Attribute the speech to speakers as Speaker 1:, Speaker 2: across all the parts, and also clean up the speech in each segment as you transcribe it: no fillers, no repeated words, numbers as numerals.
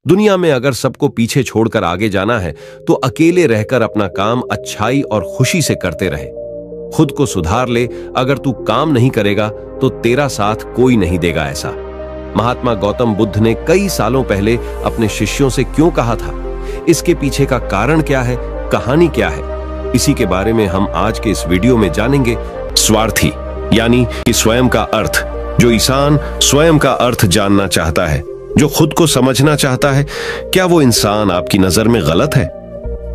Speaker 1: दुनिया में अगर सबको पीछे छोड़कर आगे जाना है तो अकेले रहकर अपना काम अच्छाई और खुशी से करते रहे। खुद को सुधार ले, अगर तू काम नहीं करेगा तो तेरा साथ कोई नहीं देगा। ऐसा महात्मा गौतम बुद्ध ने कई सालों पहले अपने शिष्यों से क्यों कहा था? इसके पीछे का कारण क्या है, कहानी क्या है, इसी के बारे में हम आज के इस वीडियो में जानेंगे। स्वार्थी यानी कि स्वयं का अर्थ। जो इंसान स्वयं का अर्थ जानना चाहता है, जो खुद को समझना चाहता है, क्या वो इंसान आपकी नजर में गलत है?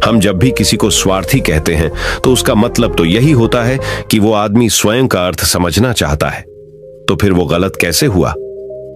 Speaker 1: हम जब भी किसी को स्वार्थी कहते हैं तो उसका मतलब तो यही होता है कि वो आदमी स्वयं का अर्थ समझना चाहता है। तो फिर वो गलत कैसे हुआ?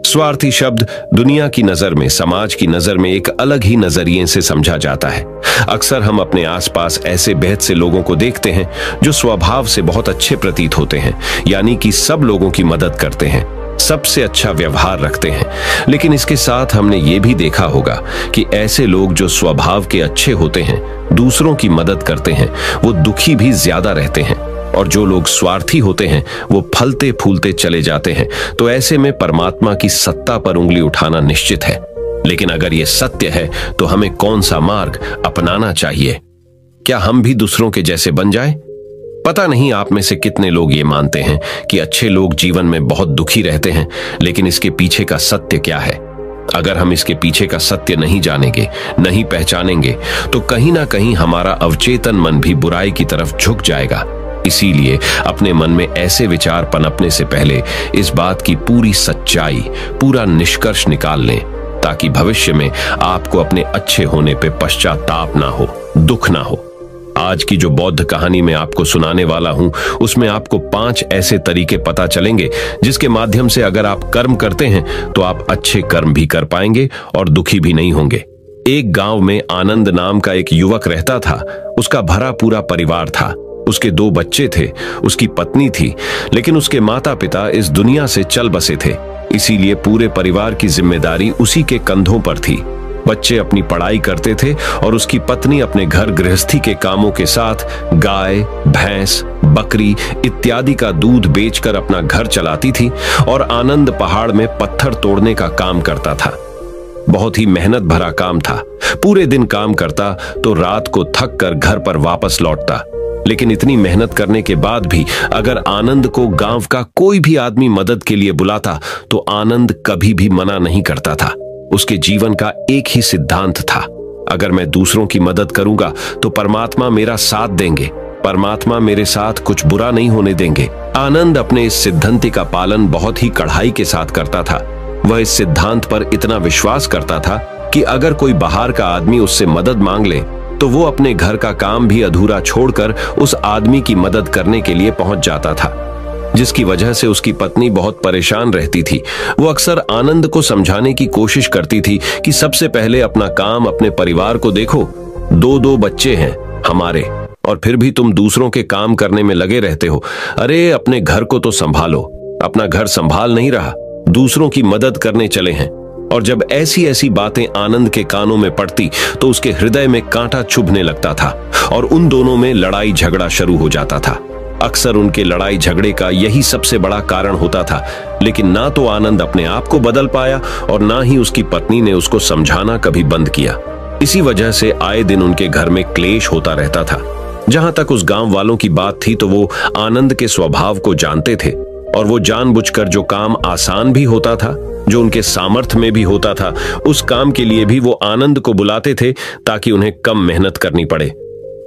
Speaker 1: स्वार्थी शब्द दुनिया की नजर में, समाज की नजर में एक अलग ही नजरिए से समझा जाता है। अक्सर हम अपने आसपास ऐसे बेहद से लोगों को देखते हैं जो स्वभाव से बहुत अच्छे प्रतीत होते हैं, यानी कि सब लोगों की मदद करते हैं, सबसे अच्छा व्यवहार रखते हैं। लेकिन इसके साथ हमने ये भी देखा होगा कि ऐसे लोग जो स्वभाव के अच्छे होते हैं, दूसरों की मदद करते हैं, वो दुखी भी ज्यादा रहते हैं। और जो लोग स्वार्थी होते हैं वो फलते फूलते चले जाते हैं। तो ऐसे में परमात्मा की सत्ता पर उंगली उठाना निश्चित है। लेकिन अगर ये सत्य है तो हमें कौन सा मार्ग अपनाना चाहिए? क्या हम भी दूसरों के जैसे बन जाएं? पता नहीं आप में से कितने लोग ये मानते हैं कि अच्छे लोग जीवन में बहुत दुखी रहते हैं, लेकिन इसके पीछे का सत्य क्या है? अगर हम इसके पीछे का सत्य नहीं जानेंगे, नहीं पहचानेंगे, तो कहीं ना कहीं हमारा अवचेतन मन भी बुराई की तरफ झुक जाएगा। इसीलिए अपने मन में ऐसे विचार पनपने से पहले इस बात की पूरी सच्चाई, पूरा निष्कर्ष निकाल लें, ताकि भविष्य में आपको अपने अच्छे होने पे पश्चाताप ना हो, दुख ना हो। आज की जो बौद्ध कहानी मैं आपको सुनाने वाला हूं, उसमें आपको 5 ऐसे तरीके पता चलेंगे जिसके माध्यम से अगर आप कर्म करते हैं तो आप अच्छे कर्म भी कर पाएंगे और दुखी भी नहीं होंगे। एक गांव में आनंद नाम का एक युवक रहता था। उसका भरा पूरा परिवार था। उसके 2 बच्चे थे, उसकी पत्नी थी, लेकिन उसके माता पिता इस दुनिया से चल बसे थे। इसीलिए पूरे परिवार की जिम्मेदारी उसी के कंधों पर थी। बच्चे अपनी पढ़ाई करते थे और उसकी पत्नी अपने घर गृहस्थी के कामों के साथ गाय, भैंस, बकरी इत्यादि का दूध बेचकर अपना घर चलाती थी और आनंद पहाड़ में पत्थर तोड़ने का काम करता था। बहुत ही मेहनत भरा काम था। पूरे दिन काम करता तो रात को थक कर घर पर वापस लौटता। लेकिन इतनी मेहनत करने के बाद भी अगर आनंद को गांव का कोई भी आदमी मदद के लिए बुलाता तो आनंद कभी भी मना नहीं करता था। उसके जीवन का एक ही सिद्धांत था, अगर मैं दूसरों की मदद करूंगा तो परमात्मा मेरा साथ देंगे, परमात्मा मेरे साथ कुछ बुरा नहीं होने देंगे। आनंद अपने इस सिद्धांत का पालन बहुत ही कड़ाई के साथ करता था। वह इस सिद्धांत पर इतना विश्वास करता था कि अगर कोई बाहर का आदमी उससे मदद मांग ले तो वो अपने घर का काम भी अधूरा छोड़कर उस आदमी की मदद करने के लिए पहुंच जाता था, जिसकी वजह से उसकी पत्नी बहुत परेशान रहती थी। वो अक्सर आनंद को समझाने की कोशिश करती थी कि सबसे पहले अपना काम, अपने परिवार को देखो। 2 बच्चे हैं हमारे और फिर भी तुम दूसरों के काम करने में लगे रहते हो। अरे अपने घर को तो संभालो। अपना घर संभाल नहीं रहा, दूसरों की मदद करने चले हैं। और जब ऐसी ऐसी बातें आनंद के कानों में पड़ती तो उसके हृदय में कांटा चुभने लगता था और उन दोनों में लड़ाई झगड़ा शुरू हो जाता था। अक्सर उनके लड़ाई झगड़े का यही सबसे बड़ा कारण होता था। लेकिन ना तो आनंद अपने आप को बदल पाया और ना ही उसकी पत्नी ने उसको समझाना कभी बंद किया। इसी वजह से आए दिन उनके घर में क्लेश होता रहता था। जहां तक उस गांव वालों की बात थी तो वो आनंद के स्वभाव को जानते थे और वो जानबूझकर जो काम आसान भी होता था, जो उनके सामर्थ्य में भी होता था, उस काम के लिए भी वो आनंद को बुलाते थे ताकि उन्हें कम मेहनत करनी पड़े।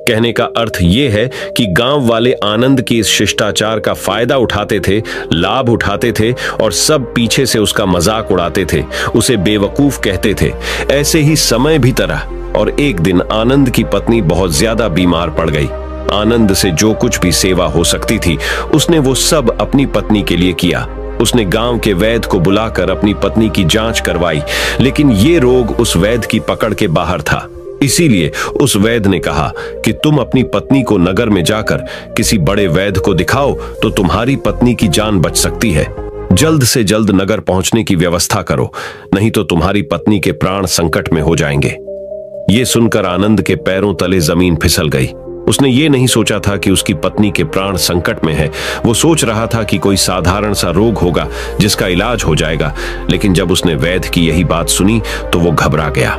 Speaker 1: कहने का अर्थ ये है कि गांव वाले आनंद की इस शिष्टाचार का फायदा उठाते थे, लाभ उठाते थे और सब पीछे से उसका मजाक उड़ाते थे, उसे बेवकूफ कहते थे। ऐसे ही समय भी तरह और एक दिन आनंद की पत्नी बहुत ज्यादा बीमार पड़ गई। आनंद से जो कुछ भी सेवा हो सकती थी उसने वो सब अपनी पत्नी के लिए किया। उसने गांव के वैद्य को बुलाकर अपनी पत्नी की जांच करवाई, लेकिन ये रोग उस वैद्य की पकड़ के बाहर था। इसीलिए उस वैद्य ने कहा कि तुम अपनी पत्नी को नगर में जाकर किसी बड़े वैद्य को दिखाओ तो तुम्हारी पत्नी की जान बच सकती है। जल्द से जल्द नगर पहुंचने की व्यवस्था करो, नहीं तो तुम्हारी पत्नी के प्राण संकट में हो जाएंगे। ये सुनकर आनंद के पैरों तले जमीन फिसल गई। उसने ये नहीं सोचा था कि उसकी पत्नी के प्राण संकट में है। वो सोच रहा था कि कोई साधारण सा रोग होगा जिसका इलाज हो जाएगा, लेकिन जब उसने वैद्य की यही बात सुनी तो वो घबरा गया।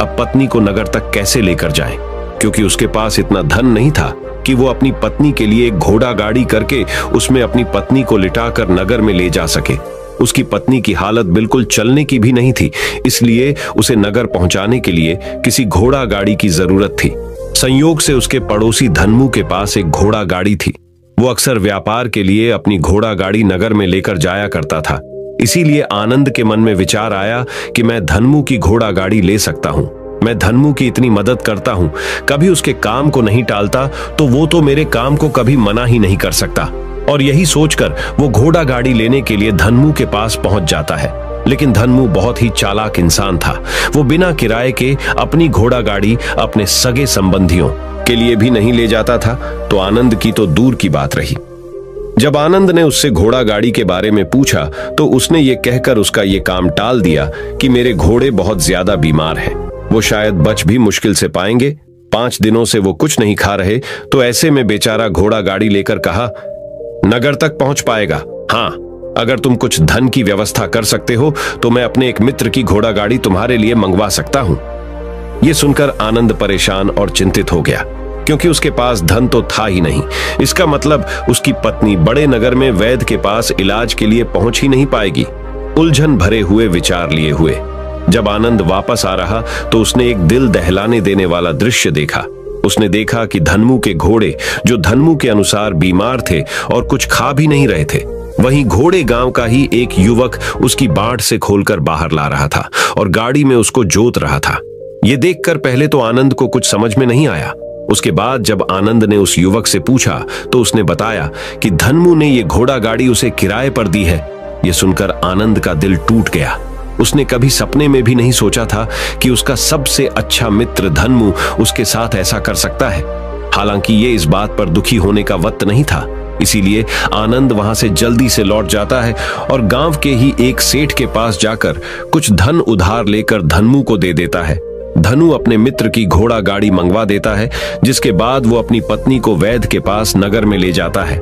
Speaker 1: अब पत्नी को नगर तक कैसे लेकर जाएं? क्योंकि उसके पास इतना धन नहीं था कि वो अपनी पत्नी के लिए एक घोड़ा गाड़ी करके उसमें अपनी पत्नी को लिटाकर नगर में ले जा सके। उसकी पत्नी की हालत बिल्कुल चलने की भी नहीं थी, इसलिए उसे नगर पहुंचाने के लिए किसी घोड़ा गाड़ी की जरूरत थी। संयोग से उसके पड़ोसी धन्मू के पास एक घोड़ा गाड़ी थी। वो अक्सर व्यापार के लिए अपनी घोड़ा गाड़ी नगर में लेकर जाया करता था। इसीलिए आनंद के मन में विचार आया कि मैं धन्मू की घोड़ा गाड़ी ले सकता हूं। मैं धन्मू की इतनी मदद करता हूं, कभी उसके काम को नहीं टालता, तो वो तो मेरे काम को कभी मना ही नहीं कर सकता। और यही सोचकर वो घोड़ा गाड़ी लेने के लिए धन्मू के पास पहुंच जाता है। लेकिन धन्मू बहुत ही चालाक इंसान था। वो बिना किराए के अपनी घोड़ा गाड़ी अपने सगे संबंधियों के लिए भी नहीं ले जाता था, तो आनंद की तो दूर की बात रही। जब आनंद ने उससे घोड़ा गाड़ी के बारे में पूछा तो उसने ये कहकर उसका ये काम टाल दिया कि मेरे घोड़े बहुत ज्यादा बीमार हैं, वो शायद बच भी मुश्किल से पाएंगे। 5 दिनों से वो कुछ नहीं खा रहे, तो ऐसे में बेचारा घोड़ा गाड़ी लेकर कहा, नगर तक पहुंच पाएगा। हाँ, अगर तुम कुछ धन की व्यवस्था कर सकते हो तो मैं अपने एक मित्र की घोड़ा गाड़ी तुम्हारे लिए मंगवा सकता हूं। यह सुनकर आनंद परेशान और चिंतित हो गया, क्योंकि उसके पास धन तो था ही नहीं। इसका मतलब उसकी पत्नी बड़े नगर में वैद्य के पास इलाज के लिए पहुंच ही नहीं पाएगी। उलझन भरे हुए विचार लिए हुए जब आनंद वापस आ रहा तो उसने एक दिल दहलाने देने वाला दृश्य देखा। उसने देखा कि धन्मू के घोड़े, जो धन्मू के अनुसार बीमार थे और कुछ खा भी नहीं रहे थे, वहीं घोड़े गांव का ही एक युवक उसकी बाड़ से खोलकर बाहर ला रहा था और गाड़ी में उसको जोत रहा था। ये देखकर पहले तो आनंद को कुछ समझ में नहीं आया। उसके बाद जब आनंद ने उस युवक से पूछा तो उसने बताया कि धन्मू ने ये घोड़ा गाड़ी उसे किराए पर दी है। ये सुनकर आनंद का दिल टूट गया। उसने कभी सपने में भी नहीं सोचा था कि उसका सबसे अच्छा मित्र धन्मू उसके साथ ऐसा कर सकता है। हालांकि ये इस बात पर दुखी होने का वक्त नहीं था, इसीलिए आनंद वहां से जल्दी से लौट जाता है और गांव के ही एक सेठ के पास जाकर कुछ धन उधार लेकर धन्मू को दे देता है। धनु अपने मित्र की घोड़ा गाड़ी मंगवा देता है, जिसके बाद वो अपनी पत्नी को वैद्य के पास नगर में ले जाता है।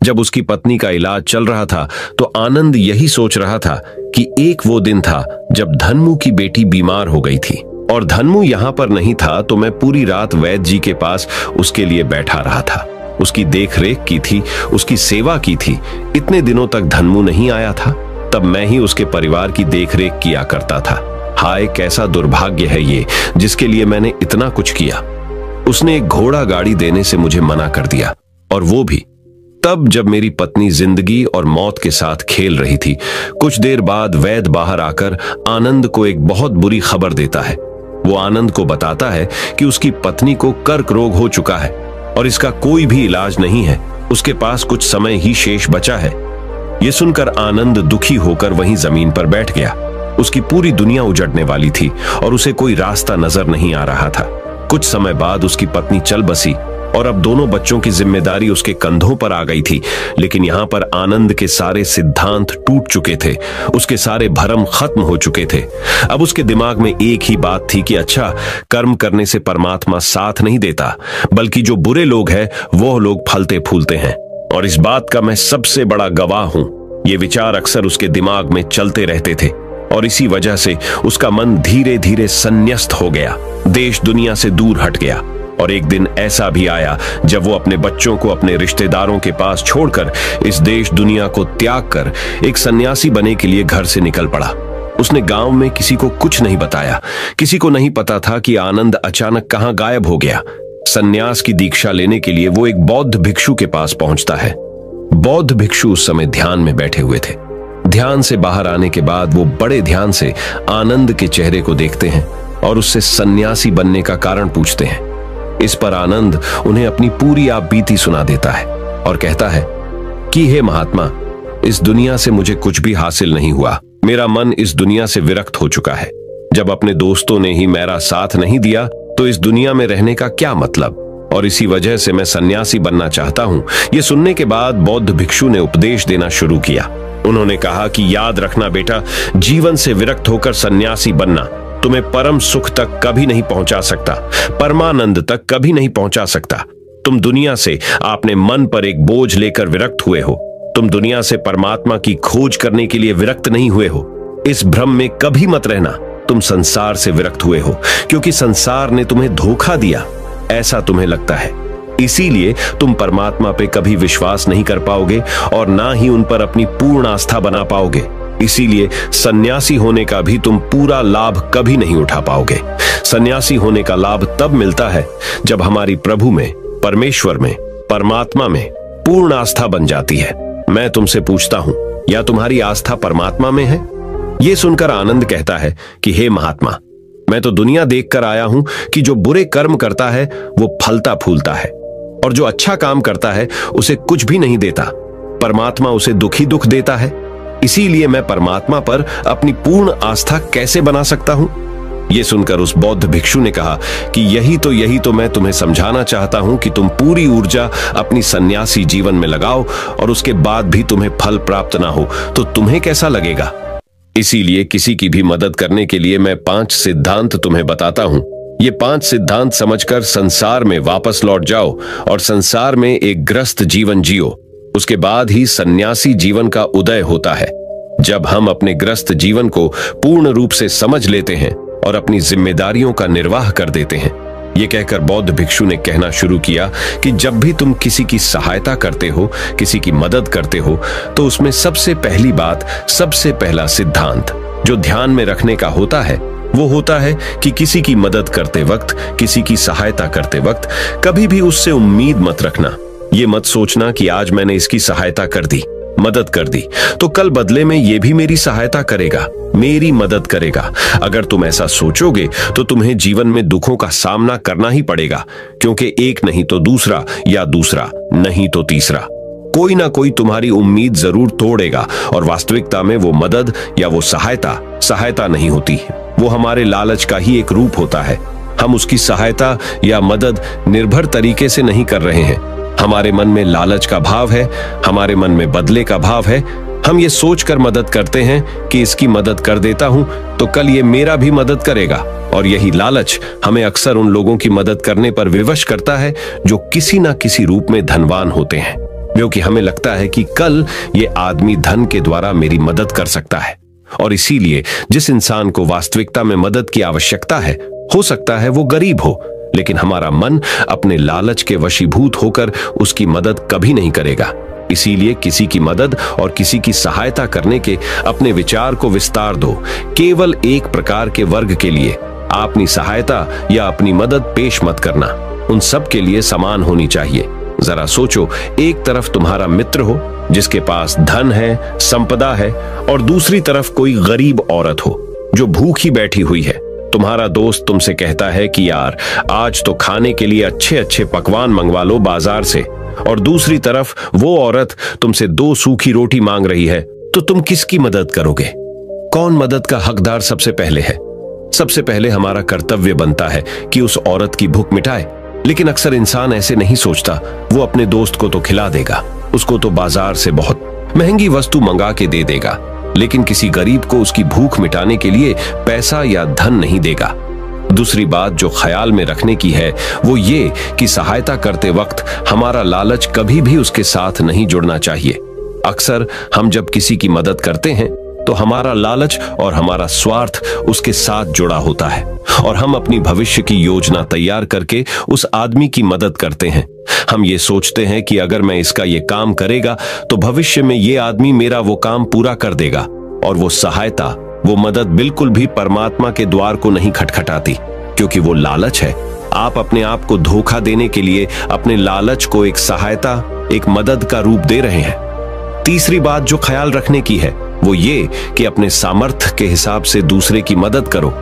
Speaker 1: जब उसकी पत्नी का इलाज चल रहा था तो आनंद यही सोच रहा था कि एक वो दिन था जब धन्मू की बेटी बीमार हो गई थी और धन्मू यहां पर नहीं था, तो मैं पूरी रात वैद्य जी के पास उसके लिए बैठा रहा था। उसकी देखरेख की थी, उसकी सेवा की थी। इतने दिनों तक धन्मू नहीं आया था, तब मैं ही उसके परिवार की देखरेख किया करता था। हाय, कैसा दुर्भाग्य है ये, जिसके लिए मैंने इतना कुछ किया। उसने एक घोड़ा गाड़ी देने से मुझे मना कर दिया, और वो भी तब जब मेरी पत्नी जिंदगी और मौत के साथ खेल रही थी। कुछ देर बाद वैद्य बाहर आकर आनंद को एक बहुत बुरी खबर देता है। वो आनंद को बताता है कि उसकी पत्नी को कर्क रोग हो चुका है और इसका कोई भी इलाज नहीं है। उसके पास कुछ समय ही शेष बचा है। यह सुनकर आनंद दुखी होकर वहीं जमीन पर बैठ गया। उसकी पूरी दुनिया उजड़ने वाली थी और उसे कोई रास्ता नजर नहीं आ रहा था। कुछ समय बाद उसकी पत्नी चल बसी और अब दोनों बच्चों की जिम्मेदारी उसके कंधों पर आ गई थी। लेकिन यहां पर आनंद के सारे सिद्धांत टूट चुके थे, उसके सारे भरम खत्म हो चुके थे। अब उसके दिमाग में एक ही बात थी कि अच्छा, कर्म करने से परमात्मा साथ नहीं देता, बल्कि जो बुरे लोग हैं वो लोग फलते फूलते हैं, और इस बात का मैं सबसे बड़ा गवाह हूं। ये विचार अक्सर उसके दिमाग में चलते रहते थे और इसी वजह से उसका मन धीरे धीरे संन्यस्त हो गया, देश दुनिया से दूर हट गया। और एक दिन ऐसा भी आया जब वो अपने बच्चों को अपने रिश्तेदारों के पास छोड़कर इस देश दुनिया को त्याग कर एक सन्यासी बनने के लिए घर से निकल पड़ा। उसने गांव में किसी को कुछ नहीं बताया। किसी को नहीं पता था कि आनंद अचानक कहां गायब हो गया। सन्यास की दीक्षा लेने के लिए वो एक बौद्ध भिक्षु के पास पहुंचता है। बौद्ध भिक्षु उस समय ध्यान में बैठे हुए थे। ध्यान से बाहर आने के बाद वो बड़े ध्यान से आनंद के चेहरे को देखते हैं और उससे सन्यासी बनने का कारण पूछते हैं। इस पर आनंद उन्हें अपनी पूरी आप बीती सुना देता है और कहता है कि हे महात्मा, इस दुनिया से मुझे कुछ भी हासिल नहीं हुआ। मेरा मन इस दुनिया से विरक्त हो चुका है। जब अपने दोस्तों ने ही मेरा साथ नहीं दिया तो इस दुनिया में रहने का क्या मतलब, और इसी वजह से मैं सन्यासी बनना चाहता हूं। यह सुनने के बाद बौद्ध भिक्षु ने उपदेश देना शुरू किया। उन्होंने कहा कि याद रखना बेटा, जीवन से विरक्त होकर सन्यासी बनना तुम्हें परम सुख तक कभी नहीं पहुंचा सकता, परमानंद तक कभी नहीं पहुंचा सकता। तुम दुनिया से आपने मन पर एक बोझ लेकर विरक्त हुए हो। तुम दुनिया से परमात्मा की खोज करने के लिए विरक्त नहीं हुए हो। इस भ्रम में कभी मत रहना तुम संसार से विरक्त हुए हो, क्योंकि संसार ने तुम्हें धोखा दिया, ऐसा तुम्हें लगता है। इसीलिए तुम परमात्मा पे कभी विश्वास नहीं कर पाओगे और ना ही उन पर अपनी पूर्ण आस्था बना पाओगे। इसीलिए सन्यासी होने का भी तुम पूरा लाभ कभी नहीं उठा पाओगे। सन्यासी होने का लाभ तब मिलता है जब हमारी प्रभु में, परमेश्वर में, परमात्मा में पूर्ण आस्था बन जाती है। मैं तुमसे पूछता हूं, या तुम्हारी आस्था परमात्मा में है? यह सुनकर आनंद कहता है कि हे महात्मा, मैं तो दुनिया देखकर आया हूं कि जो बुरे कर्म करता है वो फलता फूलता है, और जो अच्छा काम करता है उसे कुछ भी नहीं देता। परमात्मा उसे दुखी दुख देता है। इसीलिए मैं परमात्मा पर अपनी पूर्ण आस्था कैसे बना सकता हूं? यह सुनकर उस बौद्ध भिक्षु ने कहा कि यही तो मैं तुम्हें समझाना चाहता हूं कि तुम पूरी ऊर्जा अपनी सन्यासी जीवन में लगाओ और उसके बाद भी तुम्हें फल प्राप्त ना हो तो तुम्हें कैसा लगेगा। इसीलिए किसी की भी मदद करने के लिए मैं 5 सिद्धांत तुम्हें बताता हूं। ये 5 सिद्धांत समझकर संसार में वापस लौट जाओ और संसार में एक ग्रस्त जीवन जियो। उसके बाद ही सन्यासी जीवन का उदय होता है। जब हम अपने ग्रस्त जीवन को पूर्ण रूप से समझ लेते हैं और अपनी जिम्मेदारियों का निर्वाह कर देते हैं। ये कहकर बौद्ध भिक्षु ने कहना शुरू किया कि जब भी तुम किसी की सहायता करते हो, किसी की मदद करते हो, तो उसमें सबसे पहली बात, सबसे पहला सिद्धांत जो ध्यान में रखने का होता है वो होता है कि किसी की मदद करते वक्त, किसी की सहायता करते वक्त कभी भी उससे उम्मीद मत रखना। ये मत सोचना कि आज मैंने इसकी सहायता कर दी, मदद कर दी, तो कल बदले में ये भी मेरी सहायता करेगा, मेरी मदद करेगा। अगर तुम ऐसा सोचोगे तो तुम्हें जीवन में दुखों का सामना करना ही पड़ेगा, क्योंकि एक नहीं तो दूसरा, या दूसरा नहीं तो तीसरा, कोई ना कोई तुम्हारी उम्मीद जरूर तोड़ेगा। और वास्तविकता में वो मदद या वो सहायता नहीं होती, वो हमारे लालच का ही एक रूप होता है। हम उसकी सहायता या मदद निर्भर तरीके से नहीं कर रहे हैं। हमारे मन में लालच का भाव है, हमारे मन में बदले का भाव है। हम ये सोचकर मदद करते हैं कि इसकी मदद कर देता हूं तो कल ये मेरा भी मदद करेगा, और यही लालच हमें अक्सर उन लोगों की मदद करने पर विवश करता है जो किसी ना किसी रूप में धनवान होते हैं, क्योंकि हमें लगता है कि कल ये आदमी धन के द्वारा मेरी मदद कर सकता है। और इसीलिए जिस इंसान को वास्तविकता में मदद की आवश्यकता है, हो सकता है वो गरीब हो, लेकिन हमारा मन अपने लालच के वशीभूत होकर उसकी मदद कभी नहीं करेगा। इसीलिए किसी की मदद और किसी की सहायता करने के अपने विचार को विस्तार दो। केवल एक प्रकार के वर्ग के लिए अपनी सहायता या अपनी मदद पेश मत करना, उन सब के लिए समान होनी चाहिए। जरा सोचो, एक तरफ तुम्हारा मित्र हो जिसके पास धन है, संपदा है, और दूसरी तरफ कोई गरीब औरत हो जो भूखी बैठी हुई है। तुम्हारा दोस्त तुमसे कहता है कि यार आज तो खाने के लिए अच्छे अच्छे पकवान मंगवा लो बाजार से, और दूसरी तरफ वो औरत तुमसे 2 सूखी रोटी मांग रही है, तो तुम किसकी मदद करोगे? कौन मदद का हकदार सबसे पहले है? सबसे पहले हमारा कर्तव्य बनता है कि उस औरत की भूख मिटाए, लेकिन अक्सर इंसान ऐसे नहीं सोचता। वो अपने दोस्त को तो खिला देगा, उसको तो बाजार से बहुत महंगी वस्तु मंगा के दे देगा, लेकिन किसी गरीब को उसकी भूख मिटाने के लिए पैसा या धन नहीं देगा। दूसरी बात जो ख्याल में रखने की है वो ये कि सहायता करते वक्त हमारा लालच कभी भी उसके साथ नहीं जुड़ना चाहिए। अक्सर हम जब किसी की मदद करते हैं तो हमारा लालच और हमारा स्वार्थ उसके साथ जुड़ा होता है, और हम अपनी भविष्य की योजना तैयार करके उस आदमी की मदद करते हैं। हम ये सोचते हैं कि अगर मैं इसका ये काम करेगा तो भविष्य में ये आदमी मेरा वो काम पूरा कर देगा, और वो सहायता, वो मदद बिल्कुल भी परमात्मा के द्वार को नहीं खटखटाती, क्योंकि वो लालच है। आप अपने आप को धोखा देने के लिए अपने लालच को एक सहायता, एक मदद का रूप दे रहे हैं। तीसरी बात जो ख्याल रखने की है वो ये कि अपने सामर्थ्य के हिसाब से दूसरे की मदद करो।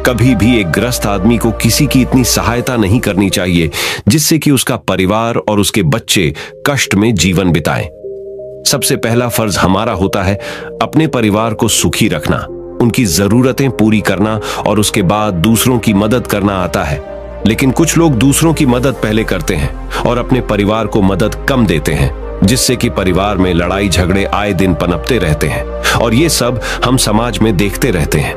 Speaker 1: कभी भी एक ग्रस्त आदमी को किसी की इतनी सहायता नहीं करनी चाहिए जिससे कि उसका परिवार और उसके बच्चे कष्ट में जीवन बिताएं। सबसे पहला फर्ज हमारा होता है अपने परिवार को सुखी रखना, उनकी जरूरतें पूरी करना, और उसके बाद दूसरों की मदद करना आता है। लेकिन कुछ लोग दूसरों की मदद पहले करते हैं और अपने परिवार को मदद कम देते हैं, जिससे कि परिवार में लड़ाई झगड़े आए दिन पनपते रहते हैं, और ये सब हम समाज में देखते रहते हैं।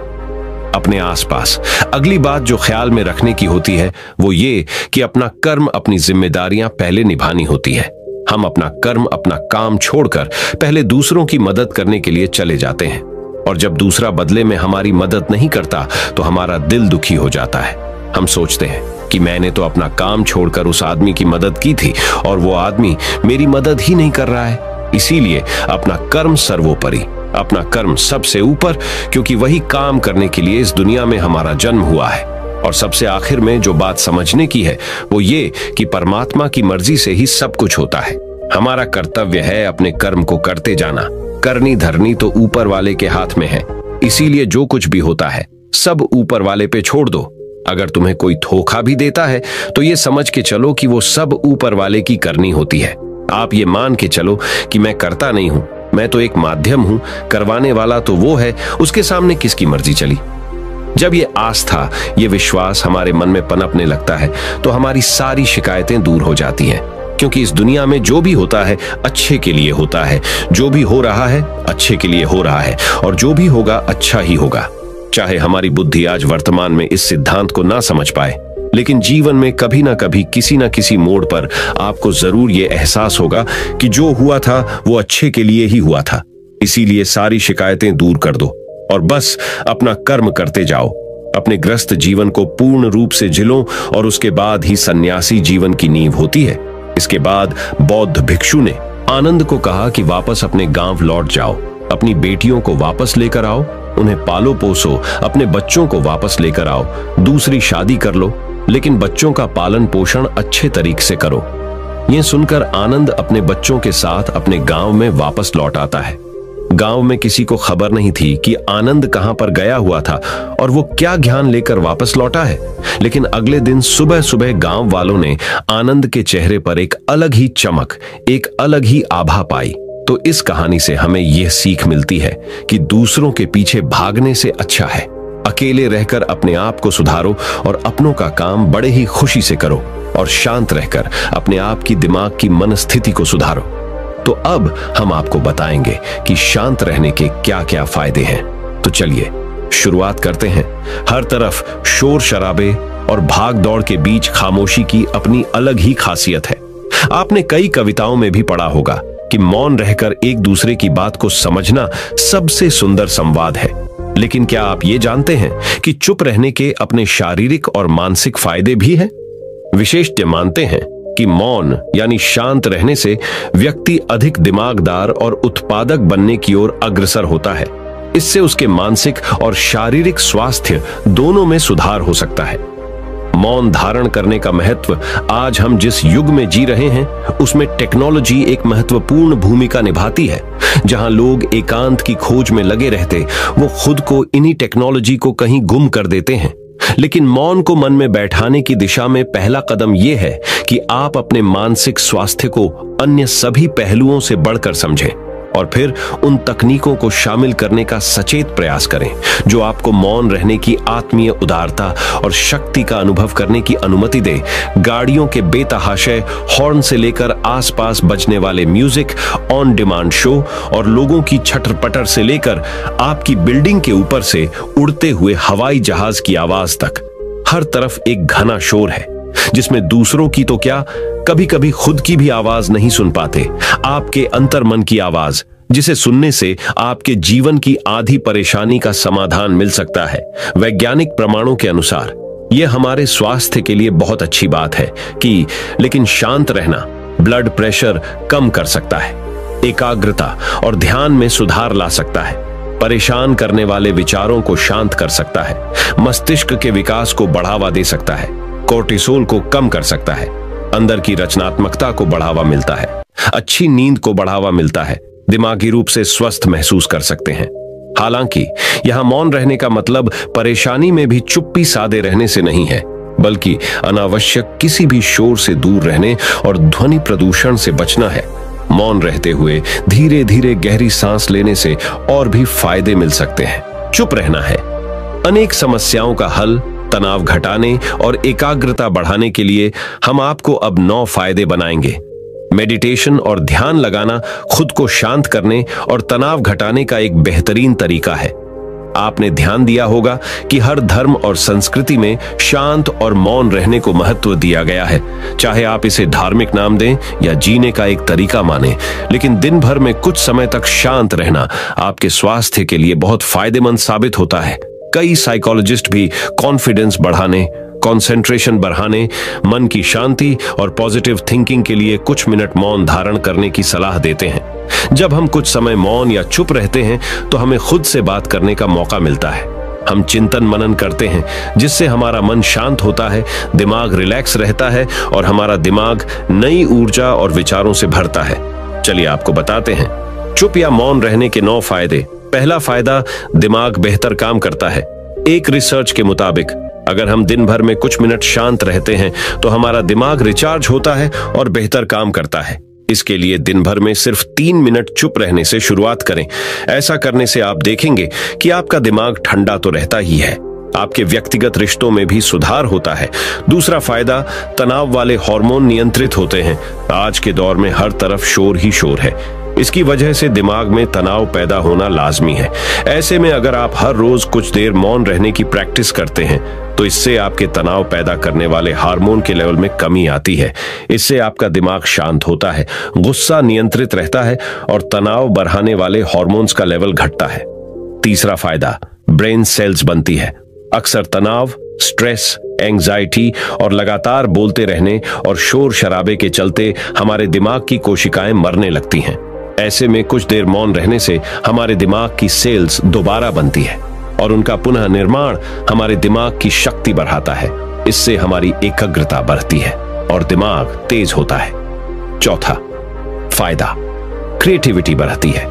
Speaker 1: अपने आसपास। अगली बात जो ख्याल में रखने की होती है वो ये कि अपना कर्म, अपनी जिम्मेदारियां पहले निभानी होती है। हम अपना कर्म, अपना काम छोड़कर पहले दूसरों की मदद करने के लिए चले जाते हैं, और जब दूसरा बदले में हमारी मदद नहीं करता तो हमारा दिल दुखी हो जाता है। हम सोचते हैं कि मैंने तो अपना काम छोड़कर उस आदमी की मदद की थी और वो आदमी मेरी मदद ही नहीं कर रहा है। इसीलिए अपना कर्म सर्वोपरि, अपना कर्म सबसे ऊपर, क्योंकि वही काम करने के लिए इस दुनिया में हमारा जन्म हुआ है। और सबसे आखिर में जो बात समझने की है वो ये कि परमात्मा की मर्जी से ही सब कुछ होता है। हमारा कर्तव्य है अपने कर्म को करते जाना। करनी धरनी तो ऊपर वाले के हाथ में है, इसीलिए जो कुछ भी होता है सब ऊपर वाले पे छोड़ दो। अगर तुम्हें कोई धोखा भी देता है तो ये समझ के चलो कि वो सब ऊपर वाले की करनी होती है। आप ये मान के चलो कि मैं करता नहीं हूं, मैं तो एक माध्यम हूं, करवाने वाला तो वो है, उसके सामने किसकी मर्जी चली। जब ये आस्था, ये विश्वास हमारे मन में पनपने लगता है तो हमारी सारी शिकायतें दूर हो जाती हैं, क्योंकि इस दुनिया में जो भी होता है अच्छे के लिए होता है, जो भी हो रहा है अच्छे के लिए हो रहा है, और जो भी होगा अच्छा ही होगा। चाहे हमारी बुद्धि आज वर्तमान में इस सिद्धांत को ना समझ पाए, लेकिन जीवन में कभी ना कभी किसी ना किसी मोड़ पर आपको जरूर ये एहसास होगा कि जो हुआ था वो अच्छे के लिए ही हुआ था। इसीलिए सारी शिकायतें दूर कर दो और बस अपना कर्म करते जाओ। अपने ग्रस्त जीवन को पूर्ण रूप से जिलो और उसके बाद ही सन्यासी जीवन की नींव होती है। इसके बाद बौद्ध भिक्षु ने आनंद को कहा कि वापस अपने गांव लौट जाओ, अपनी बेटियों को वापस लेकर आओ, उन्हें पालो पोसो, अपने बच्चों को वापस लेकर आओ, दूसरी शादी कर लो, लेकिन बच्चों का पालन पोषण अच्छे तरीके से करो। यह सुनकर आनंद अपने बच्चों के साथ अपने गांव में वापस लौट आता है। गांव में किसी को खबर नहीं थी कि आनंद कहां पर गया हुआ था और वो क्या ज्ञान लेकर वापस लौटा है। लेकिन अगले दिन सुबह सुबह गांव वालों ने आनंद के चेहरे पर एक अलग ही चमक, एक अलग ही आभा पाई। तो इस कहानी से हमें यह सीख मिलती है कि दूसरों के पीछे भागने से अच्छा है अकेले रहकर अपने आप को सुधारो और अपनों का काम बड़े ही खुशी से करो, और शांत रहकर अपने आप की दिमाग की मनस्थिति को सुधारो। तो अब हम आपको बताएंगे कि शांत रहने के क्या क्या फायदे हैं। तो चलिए शुरुआत करते हैं। हर तरफ शोर शराबे और भाग दौड़ के बीच खामोशी की अपनी अलग ही खासियत है। आपने कई कविताओं में भी पढ़ा होगा कि मौन रहकर एक दूसरे की बात को समझना सबसे सुंदर संवाद है। लेकिन क्या आप ये जानते हैं कि चुप रहने के अपने शारीरिक और मानसिक फायदे भी हैं? विशेषज्ञ मानते हैं कि मौन यानी शांत रहने से व्यक्ति अधिक दिमागदार और उत्पादक बनने की ओर अग्रसर होता है। इससे उसके मानसिक और शारीरिक स्वास्थ्य दोनों में सुधार हो सकता है। मौन धारण करने का महत्व आज हम जिस युग में जी रहे हैं उसमें टेक्नोलॉजी एक महत्वपूर्ण भूमिका निभाती है। जहां लोग एकांत की खोज में लगे रहते, वो खुद को इन्हीं टेक्नोलॉजी को कहीं गुम कर देते हैं। लेकिन मौन को मन में बैठाने की दिशा में पहला कदम यह है कि आप अपने मानसिक स्वास्थ्य को अन्य सभी पहलुओं से बढ़कर समझें और फिर उन तकनीकों को शामिल करने का सचेत प्रयास करें जो आपको मौन रहने की आत्मीय उदारता और शक्ति का अनुभव करने की अनुमति दे। गाड़ियों के बेतहाशय हॉर्न से लेकर आसपास बजने वाले म्यूजिक, ऑन डिमांड शो और लोगों की छटर-पटर से लेकर आपकी बिल्डिंग के ऊपर से उड़ते हुए हवाई जहाज की आवाज तक, हर तरफ एक घना शोर है जिसमें दूसरों की तो क्या, कभी कभी खुद की भी आवाज नहीं सुन पाते। आपके अंतर्मन की आवाज, जिसे सुनने से आपके जीवन की आधी परेशानी का समाधान मिल सकता है। वैज्ञानिक प्रमाणों के अनुसार यह हमारे स्वास्थ्य के लिए बहुत अच्छी बात है कि लेकिन शांत रहना ब्लड प्रेशर कम कर सकता है, एकाग्रता और ध्यान में सुधार ला सकता है, परेशान करने वाले विचारों को शांत कर सकता है, मस्तिष्क के विकास को बढ़ावा दे सकता है, कोर्टिसोल को कम कर सकता है, अंदर की रचनात्मकता को बढ़ावा मिलता है, अच्छी नींद को बढ़ावा मिलता है, दिमागी रूप से स्वस्थ महसूस कर सकते हैं। हालांकि यहां मौन रहने का मतलब परेशानी में भी चुप्पी साधे रहने से नहीं है, बल्कि अनावश्यक किसी भी शोर से दूर रहने और ध्वनि प्रदूषण से बचना है। मौन रहते हुए धीरे धीरे गहरी सांस लेने से और भी फायदे मिल सकते हैं। चुप रहना है अनेक समस्याओं का हल। तनाव घटाने और एकाग्रता बढ़ाने के लिए हम आपको अब 9 फायदे बनाएंगे। मेडिटेशन और ध्यान लगाना खुद को शांत करने और तनाव घटाने का एक बेहतरीन तरीका है। आपने ध्यान दिया होगा कि हर धर्म और संस्कृति में शांत और मौन रहने को महत्व दिया गया है। चाहे आप इसे धार्मिक नाम दें या जीने का एक तरीका माने, लेकिन दिन भर में कुछ समय तक शांत रहना आपके स्वास्थ्य के लिए बहुत फायदेमंद साबित होता है। कई साइकोलॉजिस्ट भी कॉन्फिडेंस बढ़ाने, कंसंट्रेशन बढ़ाने, मन की शांति और पॉजिटिव थिंकिंग के लिए कुछ मिनट मौन धारण करने की सलाह देते हैं। जब हम कुछ समय मौन या चुप रहते हैं तो हमें खुद से बात करने का मौका मिलता है। हम चिंतन मनन करते हैं, जिससे हमारा मन शांत होता है, दिमाग रिलैक्स रहता है और हमारा दिमाग नई ऊर्जा और विचारों से भरता है। चलिए आपको बताते हैं चुप या मौन रहने के 9 फायदे। पहला फायदा, दिमाग बेहतर काम करता है। एक रिसर्च के मुताबिक अगर हम दिन भर में कुछ मिनट शांत रहते हैं तो हमारा दिमाग रिचार्ज होता है और बेहतर काम करता है। इसके लिए दिन भर में सिर्फ 3 मिनट चुप रहने से शुरुआत करें। ऐसा करने से आप देखेंगे कि आपका दिमाग ठंडा तो रहता ही है, आपके व्यक्तिगत रिश्तों में भी सुधार होता है। दूसरा फायदा, तनाव वाले हार्मोन नियंत्रित होते हैं। आज के दौर में हर तरफ शोर ही शोर है, इसकी वजह से दिमाग में तनाव पैदा होना लाजमी है। ऐसे में अगर आप हर रोज कुछ देर मौन रहने की प्रैक्टिस करते हैं तो इससे आपके तनाव पैदा करने वाले हार्मोन के लेवल में कमी आती है। इससे आपका दिमाग शांत होता है, गुस्सा नियंत्रित रहता है और तनाव बढ़ाने वाले हार्मोन्स का लेवल घटता है। तीसरा फायदा, ब्रेन सेल्स बनती है। अक्सर तनाव, स्ट्रेस, एंजाइटी और लगातार बोलते रहने और शोर शराबे के चलते हमारे दिमाग की कोशिकाएं मरने लगती हैं। ऐसे में कुछ देर मौन रहने से हमारे दिमाग की सेल्स दोबारा बनती है और उनका पुनः निर्माण हमारे दिमाग की शक्ति बढ़ाता है। इससे हमारी एकाग्रता बढ़ती है और दिमाग तेज होता है। चौथा फायदा, क्रिएटिविटी बढ़ती है।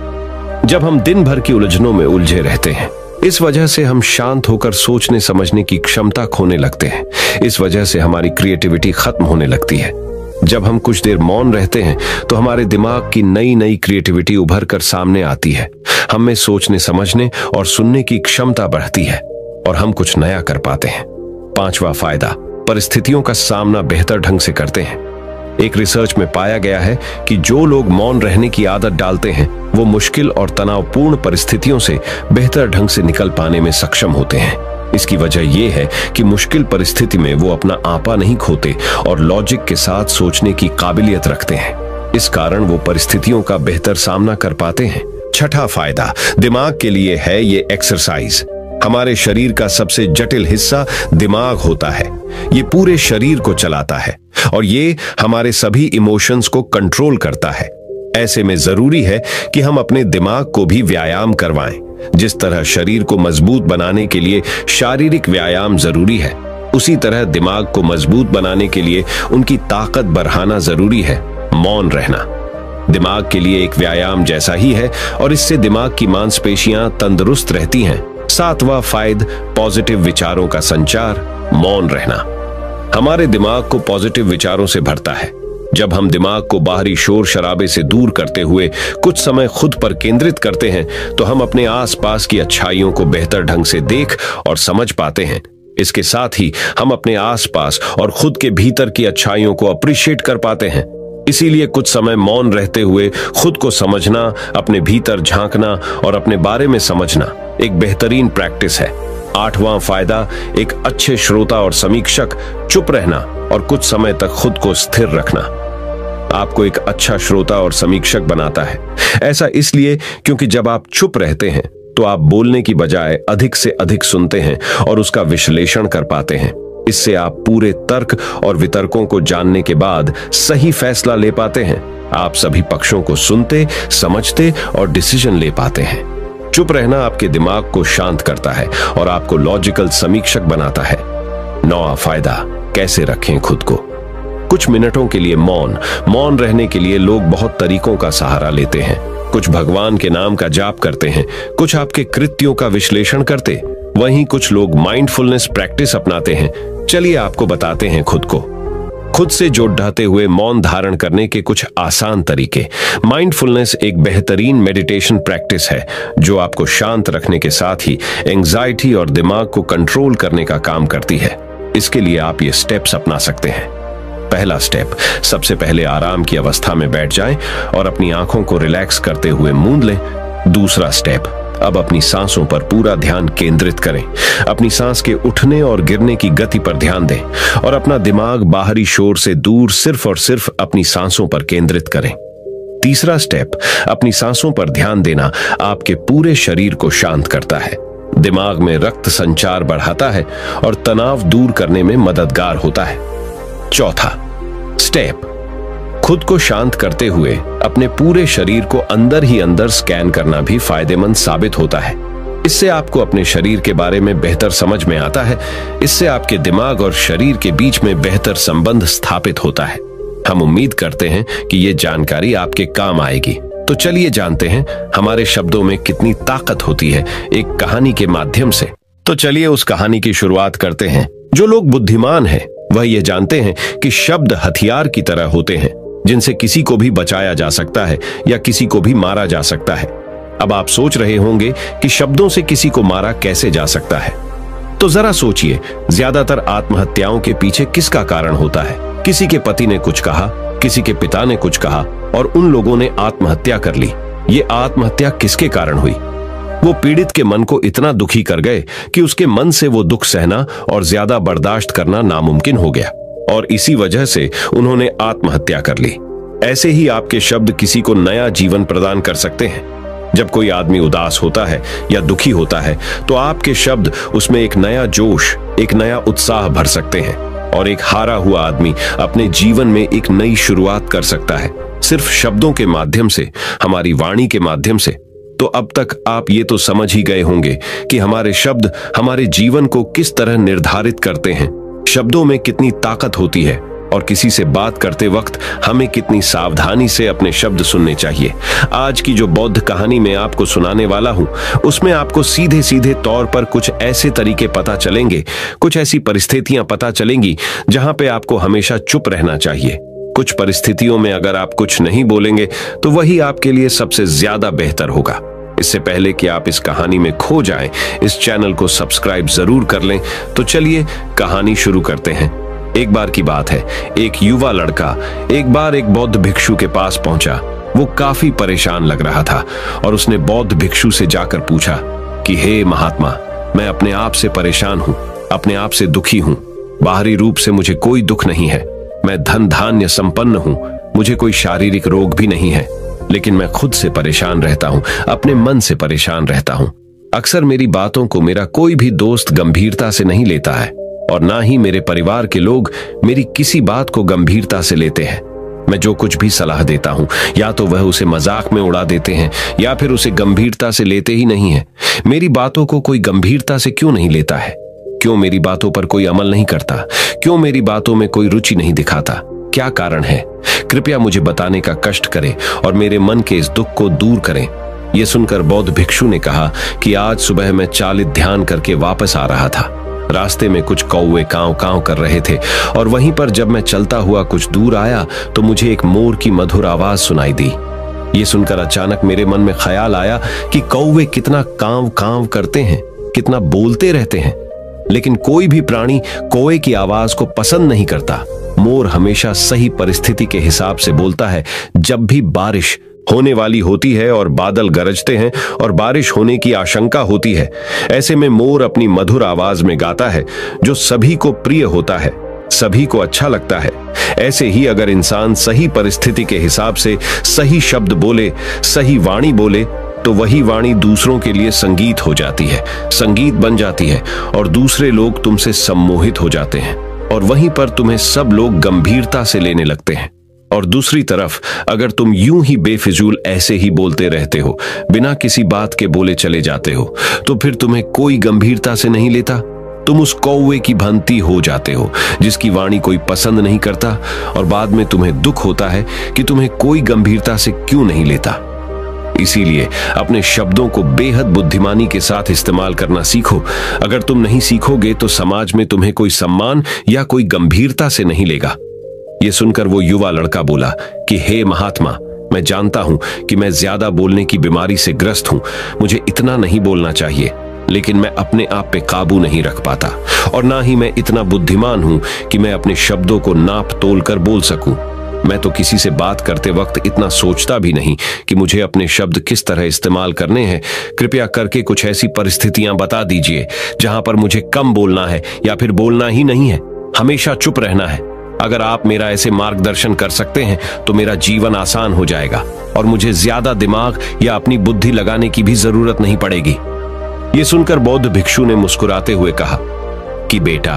Speaker 1: जब हम दिन भर की उलझनों में उलझे रहते हैं, इस वजह से हम शांत होकर सोचने समझने की क्षमता खोने लगते हैं। इस वजह से हमारी क्रिएटिविटी खत्म होने लगती है। जब हम कुछ देर मौन रहते हैं तो हमारे दिमाग की नई नई क्रिएटिविटी उभर कर सामने आती है। हम में सोचने समझने और सुनने की क्षमता बढ़ती है और हम कुछ नया कर पाते हैं। पांचवा फायदा, परिस्थितियों का सामना बेहतर ढंग से करते हैं। एक रिसर्च में पाया गया है कि जो लोग मौन रहने की आदत डालते हैं वो मुश्किल और तनावपूर्ण परिस्थितियों से बेहतर ढंग से निकल पाने में सक्षम होते हैं। इसकी वजह यह है कि मुश्किल परिस्थिति में वो अपना आपा नहीं खोते और लॉजिक के साथ सोचने की काबिलियत रखते हैं। इस कारण वो परिस्थितियों का बेहतर सामना कर पाते हैं। छठा फायदा दिमाग के लिए है ये एक्सरसाइज। हमारे शरीर का सबसे जटिल हिस्सा दिमाग होता है। ये पूरे शरीर को चलाता है और ये हमारे सभी इमोशंस को कंट्रोल करता है। ऐसे में जरूरी है कि हम अपने दिमाग को भी व्यायाम करवाएं। जिस तरह शरीर को मजबूत बनाने के लिए शारीरिक व्यायाम जरूरी है, उसी तरह दिमाग को मजबूत बनाने के लिए उनकी ताकत बढ़ाना जरूरी है। मौन रहना दिमाग के लिए एक व्यायाम जैसा ही है और इससे दिमाग की मांसपेशियां तंदुरुस्त रहती हैं। सातवां फायदा, पॉजिटिव विचारों का संचार। मौन रहना हमारे दिमाग को पॉजिटिव विचारों से भरता है। जब हम दिमाग को बाहरी शोर शराबे से दूर करते हुए कुछ समय खुद पर केंद्रित करते हैं तो हम अपने आसपास की अच्छाइयों को बेहतर ढंग से देख और समझ पाते हैं। इसके साथ ही हम अपने आसपास और खुद के भीतर की अच्छाइयों को अप्रिशिएट कर पाते हैं। इसीलिए कुछ समय मौन रहते हुए खुद को समझना, अपने भीतर झांकना और अपने बारे में समझना एक बेहतरीन प्रैक्टिस है। आठवां फायदा, एक अच्छे श्रोता और समीक्षक। चुप रहना और कुछ समय तक खुद को स्थिर रखना आपको एक अच्छा श्रोता और समीक्षक बनाता है। ऐसा इसलिए क्योंकि जब आप चुप रहते हैं तो आप बोलने की बजाय अधिक से अधिक सुनते हैं और उसका विश्लेषण कर पाते हैं। इससे आप पूरे तर्क और वितर्कों को जानने के बाद सही फैसला ले पाते हैं। आप सभी पक्षों को सुनते, समझते और डिसीजन ले पाते हैं। चुप रहना आपके दिमाग को शांत करता है और आपको लॉजिकल समीक्षक बनाता है। नौवां फायदा, कैसे रखें खुद को। कुछ मिनटों के लिए मौन रहने के लिए लोग बहुत तरीकों का सहारा लेते हैं। कुछ भगवान के नाम का जाप करते हैं, कुछ आपके कृत्यों का विश्लेषण करते, वहीं कुछ लोग माइंडफुलनेस प्रैक्टिस अपनाते हैं। चलिए आपको बताते हैं खुद से जोड़ते हुए मौन धारण करने के कुछ आसान तरीके। माइंडफुलनेस एक बेहतरीन मेडिटेशन प्रैक्टिस है जो आपको शांत रखने के साथ ही एंजाइटी और दिमाग को कंट्रोल करने का काम करती है। इसके लिए आप ये स्टेप्स अपना सकते हैं। पहला स्टेप, सबसे पहले आराम की अवस्था में बैठ जाएं और अपनी आंखों को रिलैक्स करते हुए मूंद लें। दूसरा स्टेप, अब अपनी सांसों पर पूरा ध्यान केंद्रित करें। अपनी सांस के उठने और गिरने की गति पर ध्यान दें और अपना दिमाग बाहरी शोर से दूर सिर्फ और सिर्फ अपनी सांसों पर केंद्रित करें। तीसरा स्टेप, अपनी सांसों पर ध्यान देना आपके पूरे शरीर को शांत करता है, दिमाग में रक्त संचार बढ़ाता है और तनाव दूर करने में मददगार होता है। चौथा स्टेप, खुद को शांत करते हुए अपने पूरे शरीर को अंदर ही अंदर स्कैन करना भी फायदेमंद साबित होता है। इससे आपको अपने शरीर के बारे में बेहतर समझ में आता है। इससे आपके दिमाग और शरीर के बीच में बेहतर संबंध स्थापित होता है। हम उम्मीद करते हैं कि ये जानकारी आपके काम आएगी। तो चलिए जानते हैं हमारे शब्दों में कितनी ताकत होती है एक कहानी के माध्यम से। तो चलिए उस कहानी की शुरुआत करते हैं। जो लोग बुद्धिमान हैं वह ये जानते हैं कि शब्द हथियार की तरह होते हैं, जिनसे किसी को भी बचाया जा सकता है या किसी को भी मारा जा सकता है। अब आप सोच रहे होंगे कि शब्दों से किसी को मारा कैसे जा सकता है। तो जरा सोचिए, ज्यादातर आत्महत्याओं के पीछे किसका कारण होता है? किसी के पति ने कुछ कहा, किसी के पिता ने कुछ कहा और उन लोगों ने आत्महत्या कर ली। ये आत्महत्या किसके कारण हुई? वो पीड़ित के मन को इतना दुखी कर गए कि उसके मन से वो दुख सहना और ज्यादा बर्दाश्त करना नामुमकिन हो गया और इसी वजह से उन्होंने आत्महत्या कर ली। ऐसे ही आपके शब्द किसी को नया जीवन प्रदान कर सकते हैं। जब कोई आदमी उदास होता है या दुखी होता है तो आपके शब्द उसमें एक नया जोश, एक नया उत्साह भर सकते हैं और एक हारा हुआ आदमी अपने जीवन में एक नई शुरुआत कर सकता है, सिर्फ शब्दों के माध्यम से, हमारी वाणी के माध्यम से। तो अब तक आप ये तो समझ ही गए होंगे कि हमारे शब्द हमारे जीवन को किस तरह निर्धारित करते हैं, शब्दों में कितनी ताकत होती है और किसी से बात करते वक्त हमें कितनी सावधानी से अपने शब्द सुनने चाहिए। आज की जो बौद्ध कहानी मैं आपको सुनाने वाला हूं, उसमें आपको सीधे सीधे तौर पर कुछ ऐसे तरीके पता चलेंगे, कुछ ऐसी परिस्थितियां पता चलेंगी जहां पे आपको हमेशा चुप रहना चाहिए। कुछ परिस्थितियों में अगर आप कुछ नहीं बोलेंगे तो वही आपके लिए सबसे ज्यादा बेहतर होगा। इससे पहले कि आप इस कहानी में खो जाएं, इस चैनल को सब्सक्राइब जरूर कर लें। तो चलिए कहानी शुरू करते हैं। एक बार की बात है, एक युवा लड़का एक बार एक बौद्ध भिक्षु के पास पहुंचा। वो काफी परेशान लग रहा था और उसने बौद्ध भिक्षु से जाकर पूछा कि हे महात्मा, मैं अपने आप से परेशान हूं, अपने आप से दुखी हूं। बाहरी रूप से मुझे कोई दुख नहीं है, मैं धन धान्य संपन्न हूं, मुझे कोई शारीरिक रोग भी नहीं है, लेकिन मैं खुद से परेशान रहता हूं, अपने मन से परेशान रहता हूं। अक्सर मेरी बातों को मेरा कोई भी दोस्त गंभीरता से नहीं लेता है और ना ही मेरे परिवार के लोग मेरी किसी बात को गंभीरता से लेते हैं। मैं जो कुछ भी सलाह देता हूं, या तो वह उसे मजाक में उड़ा देते हैं या फिर उसे गंभीरता से लेते ही नहीं है। मेरी बातों को कोई गंभीरता से क्यों नहीं लेता है? क्यों मेरी बातों पर कोई अमल नहीं करता? क्यों मेरी बातों में कोई रुचि नहीं दिखाता? क्या कारण है? कृपया मुझे बताने का कष्ट करें और मेरे मन के इस दुख को दूर करें। यह सुनकर बौद्ध भिक्षु ने कहा कि आज सुबह मैं चालित ध्यान करके वापस आ रहा था। रास्ते में कुछ कौवे कांव कांव कर रहे थे और वहीं पर जब मैं चलता हुआ कुछ दूर आया तो मुझे एक मोर की मधुर आवाज सुनाई दी। ये सुनकर अचानक मेरे मन में ख्याल आया कि कौवे कितना कांव कांव करते हैं, कितना बोलते रहते हैं, लेकिन कोई भी प्राणी कौवे की आवाज को पसंद नहीं करता। मोर हमेशा सही परिस्थिति के हिसाब से बोलता है। जब भी बारिश होने वाली होती है और बादल गरजते हैं और बारिश होने की आशंका होती है, ऐसे में मोर अपनी मधुर आवाज में गाता है जो सभी को प्रिय होता है, सभी को अच्छा लगता है। ऐसे ही अगर इंसान सही परिस्थिति के हिसाब से सही शब्द बोले, सही वाणी बोले, तो वही वाणी दूसरों के लिए संगीत हो जाती है, संगीत बन जाती है और दूसरे लोग तुमसे सम्मोहित हो जाते हैं और वहीं पर तुम्हें सब लोग गंभीरता से लेने लगते हैं। और दूसरी तरफ अगर तुम यूं ही बेफिजूल ऐसे ही बोलते रहते हो, बिना किसी बात के बोले चले जाते हो, तो फिर तुम्हें कोई गंभीरता से नहीं लेता। तुम उस कौवे की भांति हो जाते हो जिसकी वाणी कोई पसंद नहीं करता और बाद में तुम्हें दुख होता है कि तुम्हें कोई गंभीरता से क्यों नहीं लेता। इसीलिए अपने शब्दों को बेहद बुद्धिमानी के साथ इस्तेमाल करना सीखो। अगर तुम नहीं सीखोगे तो समाज में तुम्हें कोई सम्मान या कोई गंभीरता से नहीं लेगा। यह सुनकर वो युवा लड़का बोला कि हे महात्मा, मैं जानता हूं कि मैं ज्यादा बोलने की बीमारी से ग्रस्त हूं, मुझे इतना नहीं बोलना चाहिए, लेकिन मैं अपने आप पे काबू नहीं रख पाता और ना ही मैं इतना बुद्धिमान हूं कि मैं अपने शब्दों को नाप तोल कर बोल सकूं। मैं तो किसी से बात करते वक्त इतना सोचता भी नहीं कि मुझे अपने शब्द किस तरह इस्तेमाल करने हैं। कृपया करके कुछ ऐसी परिस्थितियां बता दीजिए जहां पर मुझे कम बोलना है या फिर बोलना ही नहीं है, हमेशा चुप रहना है। अगर आप मेरा ऐसे मार्गदर्शन कर सकते हैं तो मेरा जीवन आसान हो जाएगा और मुझे ज्यादा दिमाग या अपनी बुद्धि लगाने की भी जरूरत नहीं पड़ेगी। ये सुनकर बौद्ध भिक्षु ने मुस्कुराते हुए कहा कि बेटा,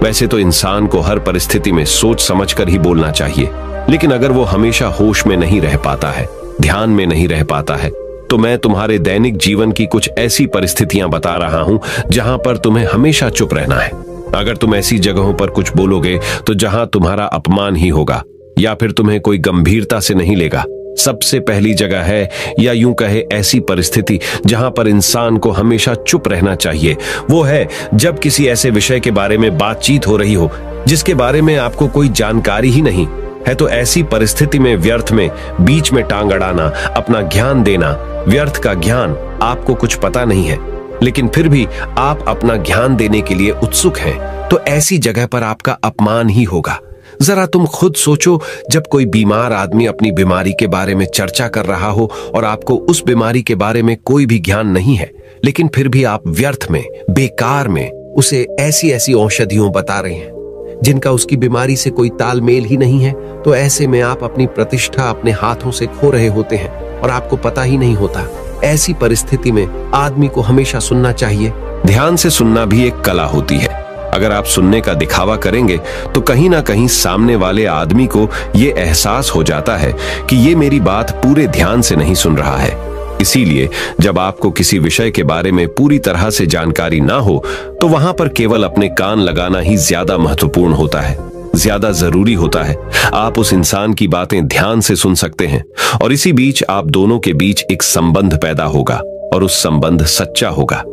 Speaker 1: वैसे तो इंसान को हर परिस्थिति में सोच समझकर ही बोलना चाहिए, लेकिन अगर वो हमेशा होश में नहीं रह पाता है, ध्यान में नहीं रह पाता है, तो मैं तुम्हारे दैनिक जीवन की कुछ ऐसी परिस्थितियां बता रहा हूं जहां पर तुम्हें हमेशा चुप रहना है। अगर तुम ऐसी जगहों पर कुछ बोलोगे तो जहां तुम्हारा अपमान ही होगा या फिर तुम्हें कोई गंभीरता से नहीं लेगा। सबसे पहली जगह है, या यूं कहे ऐसी परिस्थिति जहां पर इंसान को हमेशा चुप रहना चाहिए, वो है जब किसी ऐसे विषय के बारे में बातचीत हो रही हो जिसके बारे में आपको कोई जानकारी ही नहीं है। तो ऐसी परिस्थिति में व्यर्थ में बीच में टांग अड़ाना, अपना ज्ञान देना, व्यर्थ का ज्ञान, आपको कुछ पता नहीं है लेकिन फिर भी आप अपना ज्ञान देने के लिए उत्सुक हैं, तो ऐसी जगह पर आपका अपमान ही होगा। जरा तुम खुद सोचो, जब कोई बीमार आदमी अपनी बीमारी के बारे में चर्चा कर रहा हो और आपको उस बीमारी के बारे में कोई भी ज्ञान नहीं है, लेकिन फिर भी आप व्यर्थ में, बेकार में उसे ऐसी ऐसी औषधियों बता रहे हैं जिनका उसकी बीमारी से कोई तालमेल ही नहीं है, तो ऐसे में आप अपनी प्रतिष्ठा अपने हाथों से खो रहे होते हैं और आपको पता ही नहीं होता। ऐसी परिस्थिति में आदमी को हमेशा सुनना चाहिए। ध्यान से सुनना भी एक कला होती है। अगर आप सुनने का दिखावा करेंगे तो कहीं ना कहीं सामने वाले आदमी को ये एहसास हो जाता है कि ये मेरी बात पूरे ध्यान से नहीं सुन रहा है। इसीलिए जब आपको किसी विषय के बारे में पूरी तरह से जानकारी ना हो तो वहां पर केवल अपने कान लगाना ही ज्यादा महत्वपूर्ण होता है, ज्यादा जरूरी होता है। आप उस इंसान की बातें ध्यान से सुन सकते हैं और इसी बीच आप दोनों के बीच एक संबंध पैदा होगा और उस संबंध सच्चा होगा,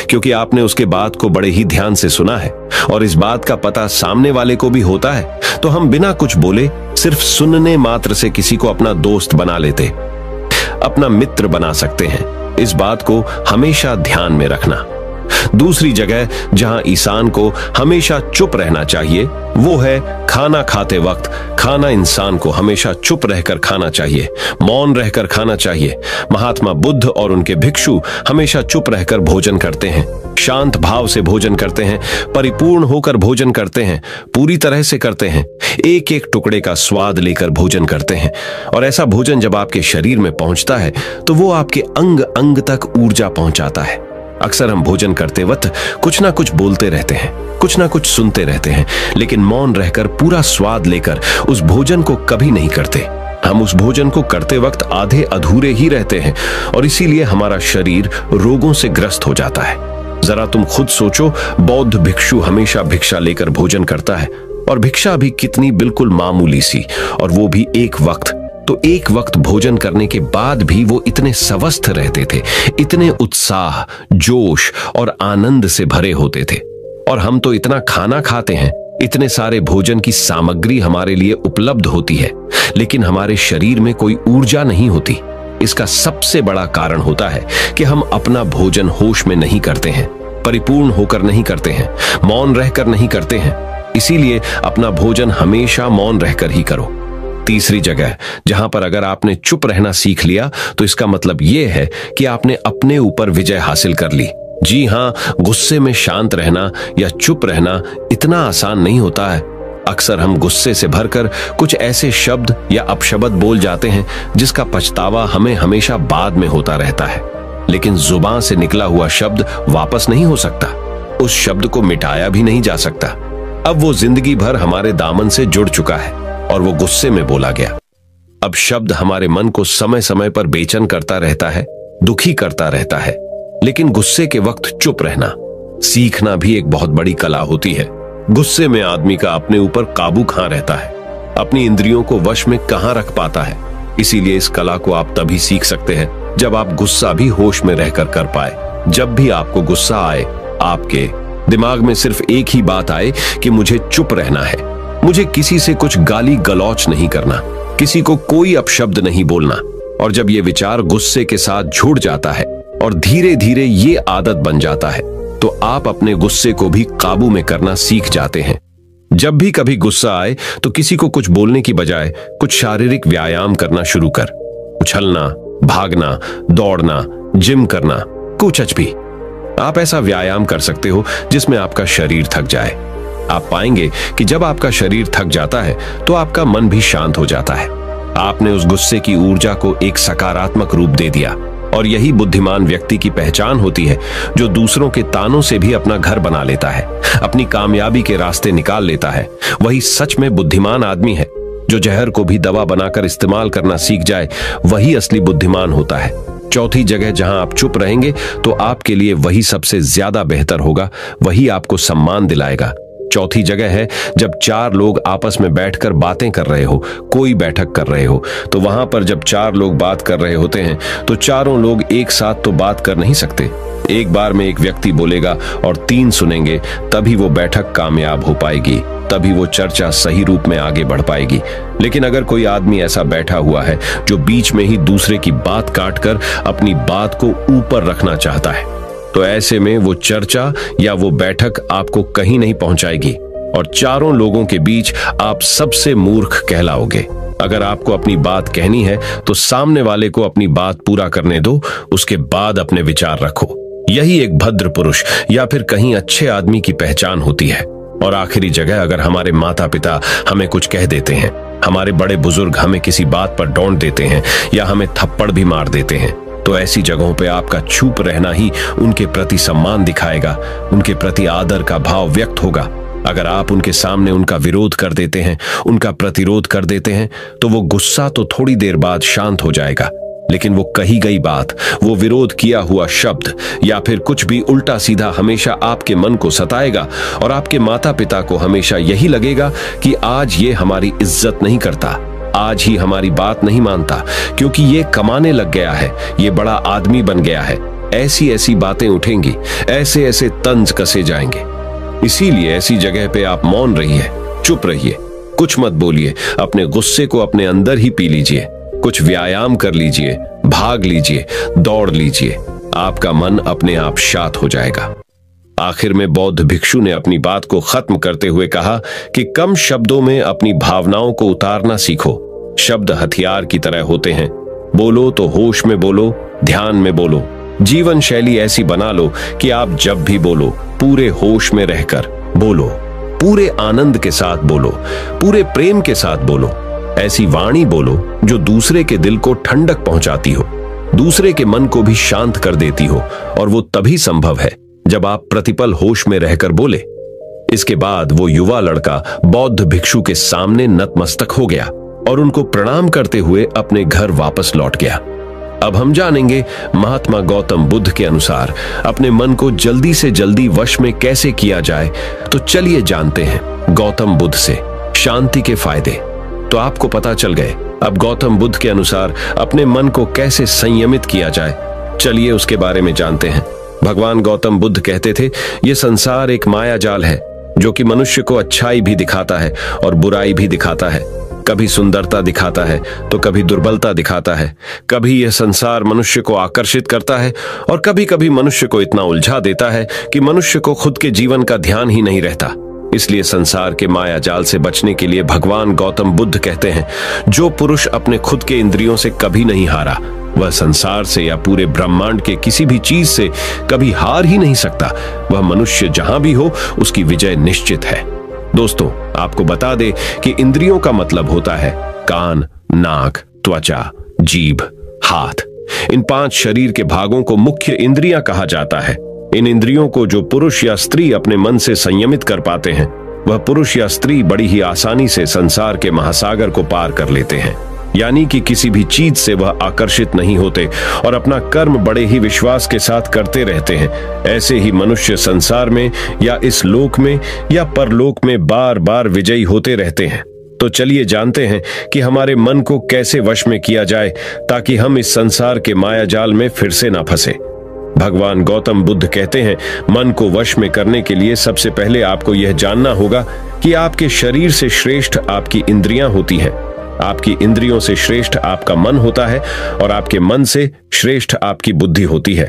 Speaker 1: क्योंकि आपने उसके बात को बड़े ही ध्यान से सुना है और इस बात का पता सामने वाले को भी होता है। तो हम बिना कुछ बोले, सिर्फ सुनने मात्र से किसी को अपना दोस्त बना लेते, अपना मित्र बना सकते हैं। इस बात को हमेशा ध्यान में रखना। दूसरी जगह जहां इंसान को हमेशा चुप रहना चाहिए वो है खाना खाते वक्त। खाना इंसान को हमेशा चुप रहकर खाना चाहिए, मौन रहकर खाना चाहिए। महात्मा बुद्ध और उनके भिक्षु हमेशा चुप रहकर भोजन करते हैं, शांत भाव से भोजन करते हैं, परिपूर्ण होकर भोजन करते हैं, पूरी तरह से करते हैं, एक एक टुकड़े का स्वाद लेकर भोजन करते हैं। और ऐसा भोजन जब आपके शरीर में पहुंचता है तो वो आपके अंग अंग तक ऊर्जा पहुंचाता है। अक्सर हम भोजन करते वक्त कुछ ना कुछ बोलते रहते हैं, कुछ ना कुछ सुनते रहते हैं, लेकिन मौन रहकर पूरा स्वाद लेकर उस भोजन को कभी नहीं करते। हम उस भोजन को करते वक्त आधे अधूरे ही रहते हैं और इसीलिए हमारा शरीर रोगों से ग्रस्त हो जाता है। जरा तुम खुद सोचो, बौद्ध भिक्षु हमेशा भिक्षा लेकर भोजन करता है और भिक्षा भी कितनी बिल्कुल मामूली सी, और वो भी एक वक्त। तो एक वक्त भोजन करने के बाद भी वो इतने स्वस्थ रहते थे, इतने उत्साह, जोश और आनंद से भरे होते थे। और हम तो इतना खाना खाते हैं, इतने सारे भोजन की सामग्री हमारे लिए उपलब्ध होती है, लेकिन हमारे शरीर में कोई ऊर्जा नहीं होती। इसका सबसे बड़ा कारण होता है कि हम अपना भोजन होश में नहीं करते हैं, परिपूर्ण होकर नहीं करते हैं, मौन रहकर नहीं करते हैं। इसीलिए अपना भोजन हमेशा मौन रहकर ही करो। तीसरी जगह जहां पर अगर आपने चुप रहना सीख लिया तो इसका मतलब यह है कि आपने अपने ऊपर विजय हासिल कर ली। जी हां, गुस्से में शांत रहना या चुप रहना इतना आसान नहीं होता है। अक्सर हम गुस्से से भरकर कुछ ऐसे शब्द या अपशब्द बोल जाते हैं जिसका पछतावा हमें हमेशा बाद में होता रहता है। लेकिन जुबान से निकला हुआ शब्द वापस नहीं हो सकता, उस शब्द को मिटाया भी नहीं जा सकता। अब वो जिंदगी भर हमारे दामन से जुड़ चुका है और वो गुस्से में बोला गया। अब शब्द हमारे मन को समय समय पर बेचैन करता रहता है, दुखी करता रहता है, लेकिन गुस्से के वक्त चुप रहना सीखना भी एक बहुत बड़ी कला होती है। गुस्से में आदमी का अपने ऊपर काबू कहां रहता है, अपनी इंद्रियों को वश में कहां रख पाता है। इसीलिए इस कला को आप तभी सीख सकते हैं जब आप गुस्सा भी होश में रहकर कर पाए। जब भी आपको गुस्सा आए, आपके दिमाग में सिर्फ एक ही बात आए कि मुझे चुप रहना है, मुझे किसी से कुछ गाली गलौच नहीं करना, किसी को कोई अपशब्द नहीं बोलना। और जब ये विचार गुस्से के साथ जुड़ जाता है और धीरे धीरे ये आदत बन जाता है तो आप अपने गुस्से को भी काबू में करना सीख जाते हैं। जब भी कभी गुस्सा आए तो किसी को कुछ बोलने की बजाय कुछ शारीरिक व्यायाम करना शुरू कर। उछलना, भागना, दौड़ना, जिम करना, कुछ भी। आप ऐसा व्यायाम कर सकते हो जिसमें आपका शरीर थक जाए। आप पाएंगे कि जब आपका शरीर थक जाता है तो आपका मन भी शांत हो जाता है। आपने उस गुस्से की ऊर्जा को एक सकारात्मक रूप दे दिया। और यही बुद्धिमान व्यक्ति की पहचान होती है, जो दूसरों के तानों से भी अपना घर बना लेता है, अपनी कामयाबी के रास्ते निकाल लेता है। वही सच में बुद्धिमान आदमी है। जो जहर को भी दवा बनाकर इस्तेमाल करना सीख जाए, वही असली बुद्धिमान होता है। चौथी जगह जहां आप चुप रहेंगे तो आपके लिए वही सबसे ज्यादा बेहतर होगा, वही आपको सम्मान दिलाएगा। चौथी जगह है जब चार लोग आपस में बैठकर बातें कर रहे हो, कोई बैठक कर रहे हो, तो वहां पर जब चार लोग बात कर रहे होते हैं तो चारों लोग एक साथ तो बात कर नहीं सकते। एक बार में एक व्यक्ति बोलेगा और तीन सुनेंगे, तभी वो बैठक कामयाब हो पाएगी, तभी वो चर्चा सही रूप में आगे बढ़ पाएगी। लेकिन अगर कोई आदमी ऐसा बैठा हुआ है जो बीच में ही दूसरे की बात काटकर अपनी बात को ऊपर रखना चाहता है, तो ऐसे में वो चर्चा या वो बैठक आपको कहीं नहीं पहुंचाएगी और चारों लोगों के बीच आप सबसे मूर्ख कहलाओगे। अगर आपको अपनी बात कहनी है तो सामने वाले को अपनी बात पूरा करने दो, उसके बाद अपने विचार रखो। यही एक भद्र पुरुष या फिर कहीं अच्छे आदमी की पहचान होती है। और आखिरी जगह, अगर हमारे माता पिता हमें कुछ कह देते हैं, हमारे बड़े बुजुर्ग हमें किसी बात पर डांट देते हैं या हमें थप्पड़ भी मार देते हैं, तो ऐसी जगहों पे आपका चुप रहना ही उनके प्रति सम्मान दिखाएगा, उनके प्रति आदर का भाव व्यक्त होगा। अगर आप उनके सामने उनका विरोध कर देते हैं, उनका प्रतिरोध कर देते हैं, तो वो गुस्सा तो थोड़ी देर बाद शांत हो जाएगा, लेकिन वो कही गई बात, वो विरोध किया हुआ शब्द या फिर कुछ भी उल्टा सीधा हमेशा आपके मन को सताएगा और आपके माता पिता को हमेशा यही लगेगा कि आज ये हमारी इज्जत नहीं करता, आज ही हमारी बात नहीं मानता, क्योंकि ये कमाने लग गया है, ये बड़ा आदमी बन गया है। ऐसी ऐसी बातें उठेंगी, ऐसे ऐसे तंज कसे जाएंगे। इसीलिए ऐसी जगह पे आप मौन रहिए, चुप रहिए, कुछ मत बोलिए, अपने गुस्से को अपने अंदर ही पी लीजिए, कुछ व्यायाम कर लीजिए, भाग लीजिए, दौड़ लीजिए, आपका मन अपने आप शांत हो जाएगा। आखिर में बौद्ध भिक्षु ने अपनी बात को खत्म करते हुए कहा कि कम शब्दों में अपनी भावनाओं को उतारना सीखो। शब्द हथियार की तरह होते हैं। बोलो तो होश में बोलो, ध्यान में बोलो। जीवन शैली ऐसी बना लो कि आप जब भी बोलो पूरे होश में रहकर बोलो, पूरे आनंद के साथ बोलो, पूरे प्रेम के साथ बोलो। ऐसी वाणी बोलो जो दूसरे के दिल को ठंडक पहुंचाती हो, दूसरे के मन को भी शांत कर देती हो, और वो तभी संभव है जब आप प्रतिपल होश में रहकर बोले। इसके बाद वो युवा लड़का बौद्ध भिक्षु के सामने नतमस्तक हो गया और उनको प्रणाम करते हुए अपने घर वापस लौट गया। अब हम जानेंगे महात्मा गौतम बुद्ध के अनुसार अपने मन को जल्दी से जल्दी वश में कैसे किया जाए। तो चलिए जानते हैं गौतम बुद्ध से शांति के फायदे। तो आपको पता चल गए अब गौतम बुद्ध के अनुसार अपने मन को कैसे संयमित किया जाए। चलिए उसके बारे में जानते हैं। भगवान गौतम बुद्ध कहते थे, ये संसार एक माया जाल है जो कि मनुष्य को अच्छाई भी दिखाता है और बुराई भी दिखाता है। कभी सुंदरता दिखाता है तो कभी दुर्बलता दिखाता है। कभी यह संसार मनुष्य को आकर्षित करता है और कभी कभी मनुष्य को इतना उलझा देता है कि मनुष्य को खुद के जीवन का ध्यान ही नहीं रहता। इसलिए संसार के माया जाल से बचने के लिए भगवान गौतम बुद्ध कहते हैं, जो पुरुष अपने खुद के इंद्रियों से कभी नहीं हारा, वह संसार से या पूरे ब्रह्मांड के किसी भी चीज से कभी हार ही नहीं सकता। वह मनुष्य जहां भी हो उसकी विजय निश्चित है। दोस्तों, आपको बता दे कि इंद्रियों का मतलब होता है कान, नाक, त्वचा, जीभ, हाथ। इन 5 शरीर के भागों को मुख्य इंद्रियां कहा जाता है। इन इंद्रियों को जो पुरुष या स्त्री अपने मन से संयमित कर पाते हैं, वह पुरुष या स्त्री बड़ी ही आसानी से संसार के महासागर को पार कर लेते हैं। यानी कि किसी भी चीज से वह आकर्षित नहीं होते और अपना कर्म बड़े ही विश्वास के साथ करते रहते हैं। ऐसे ही मनुष्य संसार में या इस लोक में या परलोक में बार बार विजयी होते रहते हैं। तो चलिए जानते हैं कि हमारे मन को कैसे वश में किया जाए ताकि हम इस संसार के माया जाल में फिर से ना फंसे। भगवान गौतम बुद्ध कहते हैं, मन को वश में करने के लिए सबसे पहले आपको यह जानना होगा कि आपके शरीर से श्रेष्ठ आपकी इंद्रियां होती हैं। आपकी इंद्रियों से श्रेष्ठ आपका मन होता है और आपके मन से श्रेष्ठ आपकी बुद्धि होती है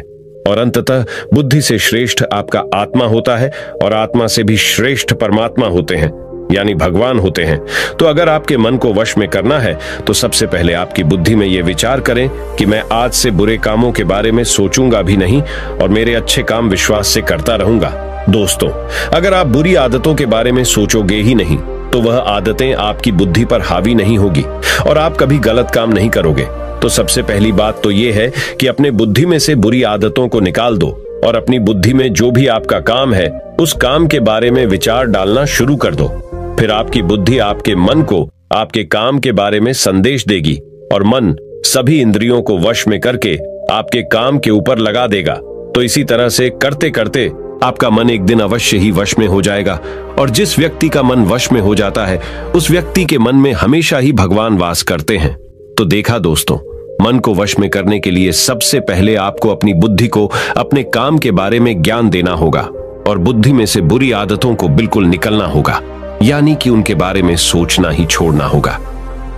Speaker 1: और अंततः बुद्धि से श्रेष्ठ आपका आत्मा होता है और आत्मा से भी श्रेष्ठ परमात्मा होते हैं। यानी भगवान होते हैं। तो अगर आपके मन को वश में करना है तो सबसे पहले आपकी बुद्धि में यह विचार करें कि मैं आज से बुरे कामों के बारे में सोचूंगा भी नहीं और मेरे अच्छे काम विश्वास से करता रहूंगा। दोस्तों, अगर आप बुरी आदतों के बारे में सोचोगे ही नहीं तो वह आदतें आपकी बुद्धि पर हावी नहीं होगी और आप कभी गलत काम नहीं करोगे। तो सबसे पहली बात तो यह है कि अपने बुद्धि में से बुरी आदतों को निकाल दो और अपनी बुद्धि में जो भी आपका काम है उस काम के बारे में विचार डालना शुरू कर दो। फिर आपकी बुद्धि आपके मन को आपके काम के बारे में संदेश देगी और मन सभी इंद्रियों को वश में करके आपके काम के ऊपर लगा देगा। तो इसी तरह से करते करते आपका मन एक दिन अवश्य ही वश में हो जाएगा और जिस व्यक्ति का मन वश में हो जाता है उस व्यक्ति के मन में हमेशा ही भगवान वास करते हैं। तो देखा दोस्तों, मन को वश में करने के लिए सबसे पहले आपको अपनी बुद्धि को अपने काम के बारे में ज्ञान देना होगा और बुद्धि में से बुरी आदतों को बिल्कुल निकलना होगा, यानी कि उनके बारे में सोचना ही छोड़ना होगा।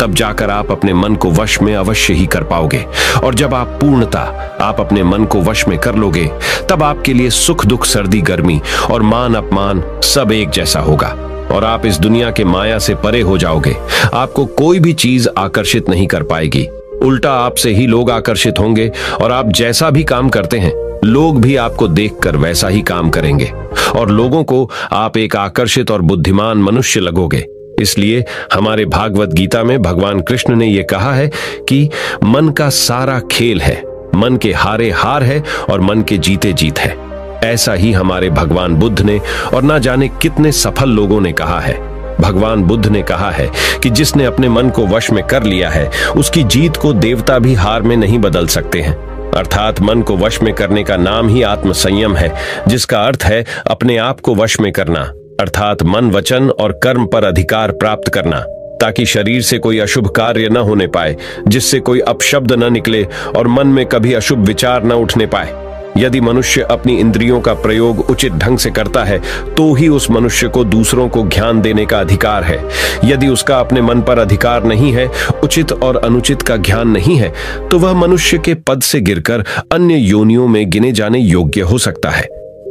Speaker 1: तब जाकर आप अपने मन को वश में अवश्य ही कर पाओगे और जब आप पूर्णतः आप अपने मन को वश में कर लोगे तब आपके लिए सुख दुख सर्दी गर्मी और मान अपमान सब एक जैसा होगा और आप इस दुनिया के माया से परे हो जाओगे। आपको कोई भी चीज आकर्षित नहीं कर पाएगी, उल्टा आपसे ही लोग आकर्षित होंगे और आप जैसा भी काम करते हैं लोग भी आपको देखकर वैसा ही काम करेंगे और लोगों को आप एक आकर्षित और बुद्धिमान मनुष्य लगोगे। इसलिए हमारे भागवत गीता में भगवान कृष्ण ने यह कहा है कि मन का सारा खेल है, मन के हारे हार है और मन के जीते जीत है। ऐसा ही हमारे भगवान बुद्ध ने और ना जाने कितने सफल लोगों ने कहा है। भगवान बुद्ध ने कहा है कि जिसने अपने मन को वश में कर लिया है उसकी जीत को देवता भी हार में नहीं बदल सकते हैं। अर्थात मन को वश में करने का नाम ही आत्म संयम है, जिसका अर्थ है अपने आप को वश में करना, अर्थात मन वचन और कर्म पर अधिकार प्राप्त करना, ताकि शरीर से कोई अशुभ कार्य न होने पाए, जिससे कोई अपशब्द न निकले और मन में कभी अशुभ विचार न उठने पाए। यदि मनुष्य अपनी इंद्रियों का प्रयोग उचित ढंग से करता है तो ही उस मनुष्य को दूसरों को ज्ञान देने का अधिकार है। यदि उसका अपने मन पर अधिकार नहीं है, उचित और अनुचित का ज्ञान नहीं है, तो वह मनुष्य के पद से गिरकर अन्य योनियों में गिने जाने योग्य हो सकता है।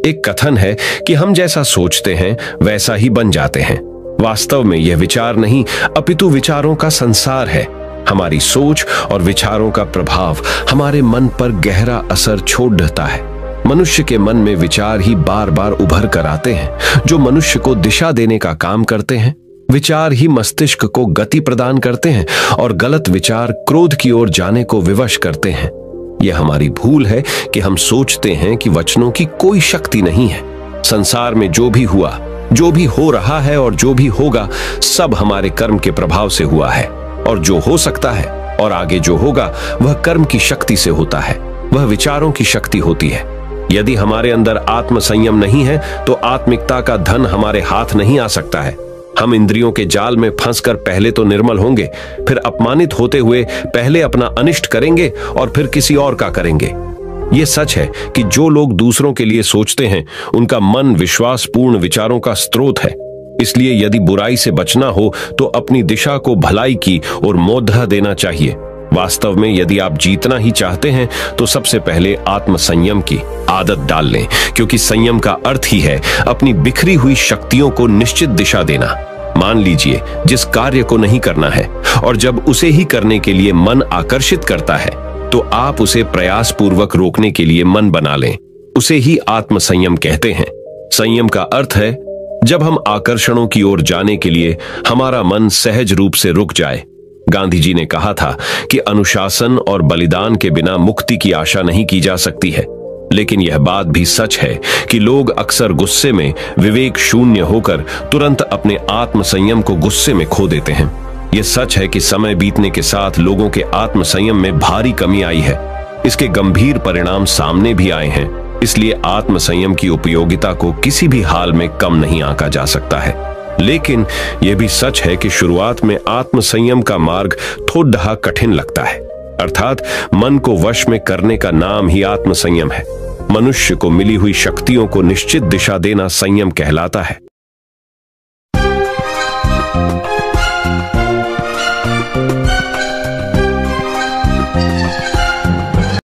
Speaker 1: एक कथन है कि हम जैसा सोचते हैं वैसा ही बन जाते हैं। वास्तव में यह विचार नहीं अपितु विचारों का संसार है। हमारी सोच और विचारों का प्रभाव हमारे मन पर गहरा असर छोड़ देता है। मनुष्य के मन में विचार ही बार बार उभर कर आते हैं जो मनुष्य को दिशा देने का काम करते हैं। विचार ही मस्तिष्क को गति प्रदान करते हैं और गलत विचार क्रोध की ओर जाने को विवश करते हैं। यह हमारी भूल है कि हम सोचते हैं कि वचनों की कोई शक्ति नहीं है। संसार में जो भी हुआ, जो भी हो रहा है और जो भी होगा सब हमारे कर्म के प्रभाव से हुआ है और जो हो सकता है और आगे जो होगा वह कर्म की शक्ति से होता है, वह विचारों की शक्ति होती है। यदि हमारे अंदर आत्म संयम नहीं है तो आत्मिकता का धन हमारे हाथ नहीं आ सकता है। हम इंद्रियों के जाल में फंसकर पहले तो निर्मल होंगे, फिर अपमानित होते हुए पहले अपना अनिष्ट करेंगे और फिर किसी और का करेंगे। यह सच है कि जो लोग दूसरों के लिए सोचते हैं उनका मन विश्वासपूर्ण विचारों का स्रोत है। इसलिए यदि बुराई से बचना हो तो अपनी दिशा को भलाई की और मोद्धा देना चाहिए। वास्तव में यदि आप जीतना ही चाहते हैं तो सबसे पहले आत्म संयम की आदत डाल लें, क्योंकि संयम का अर्थ ही है अपनी बिखरी हुई शक्तियों को निश्चित दिशा देना। मान लीजिए जिस कार्य को नहीं करना है और जब उसे ही करने के लिए मन आकर्षित करता है तो आप उसे प्रयास पूर्वक रोकने के लिए मन बना लें। उसे ही आत्म संयम कहते हैं। संयम का अर्थ है जब हम आकर्षणों की ओर जाने के लिए हमारा मन सहज रूप से रुक जाए। गांधी जी ने कहा था कि अनुशासन और बलिदान के बिना मुक्ति की आशा नहीं की जा सकती है। लेकिन यह बात भी सच है कि लोग अक्सर गुस्से में विवेक शून्य होकर तुरंत अपने आत्म संयम को गुस्से में खो देते हैं। यह सच है कि समय बीतने के साथ लोगों के आत्म संयम में भारी कमी आई है। इसके गंभीर परिणाम सामने भी आए हैं। इसलिए आत्म संयम की उपयोगिता को किसी भी हाल में कम नहीं आंका जा सकता है। लेकिन यह भी सच है कि शुरुआत में आत्म संयम का मार्ग थोड़ा कठिन लगता है। अर्थात मन को वश में करने का नाम ही आत्म संयम है। मनुष्य को मिली हुई शक्तियों को निश्चित दिशा देना संयम कहलाता है।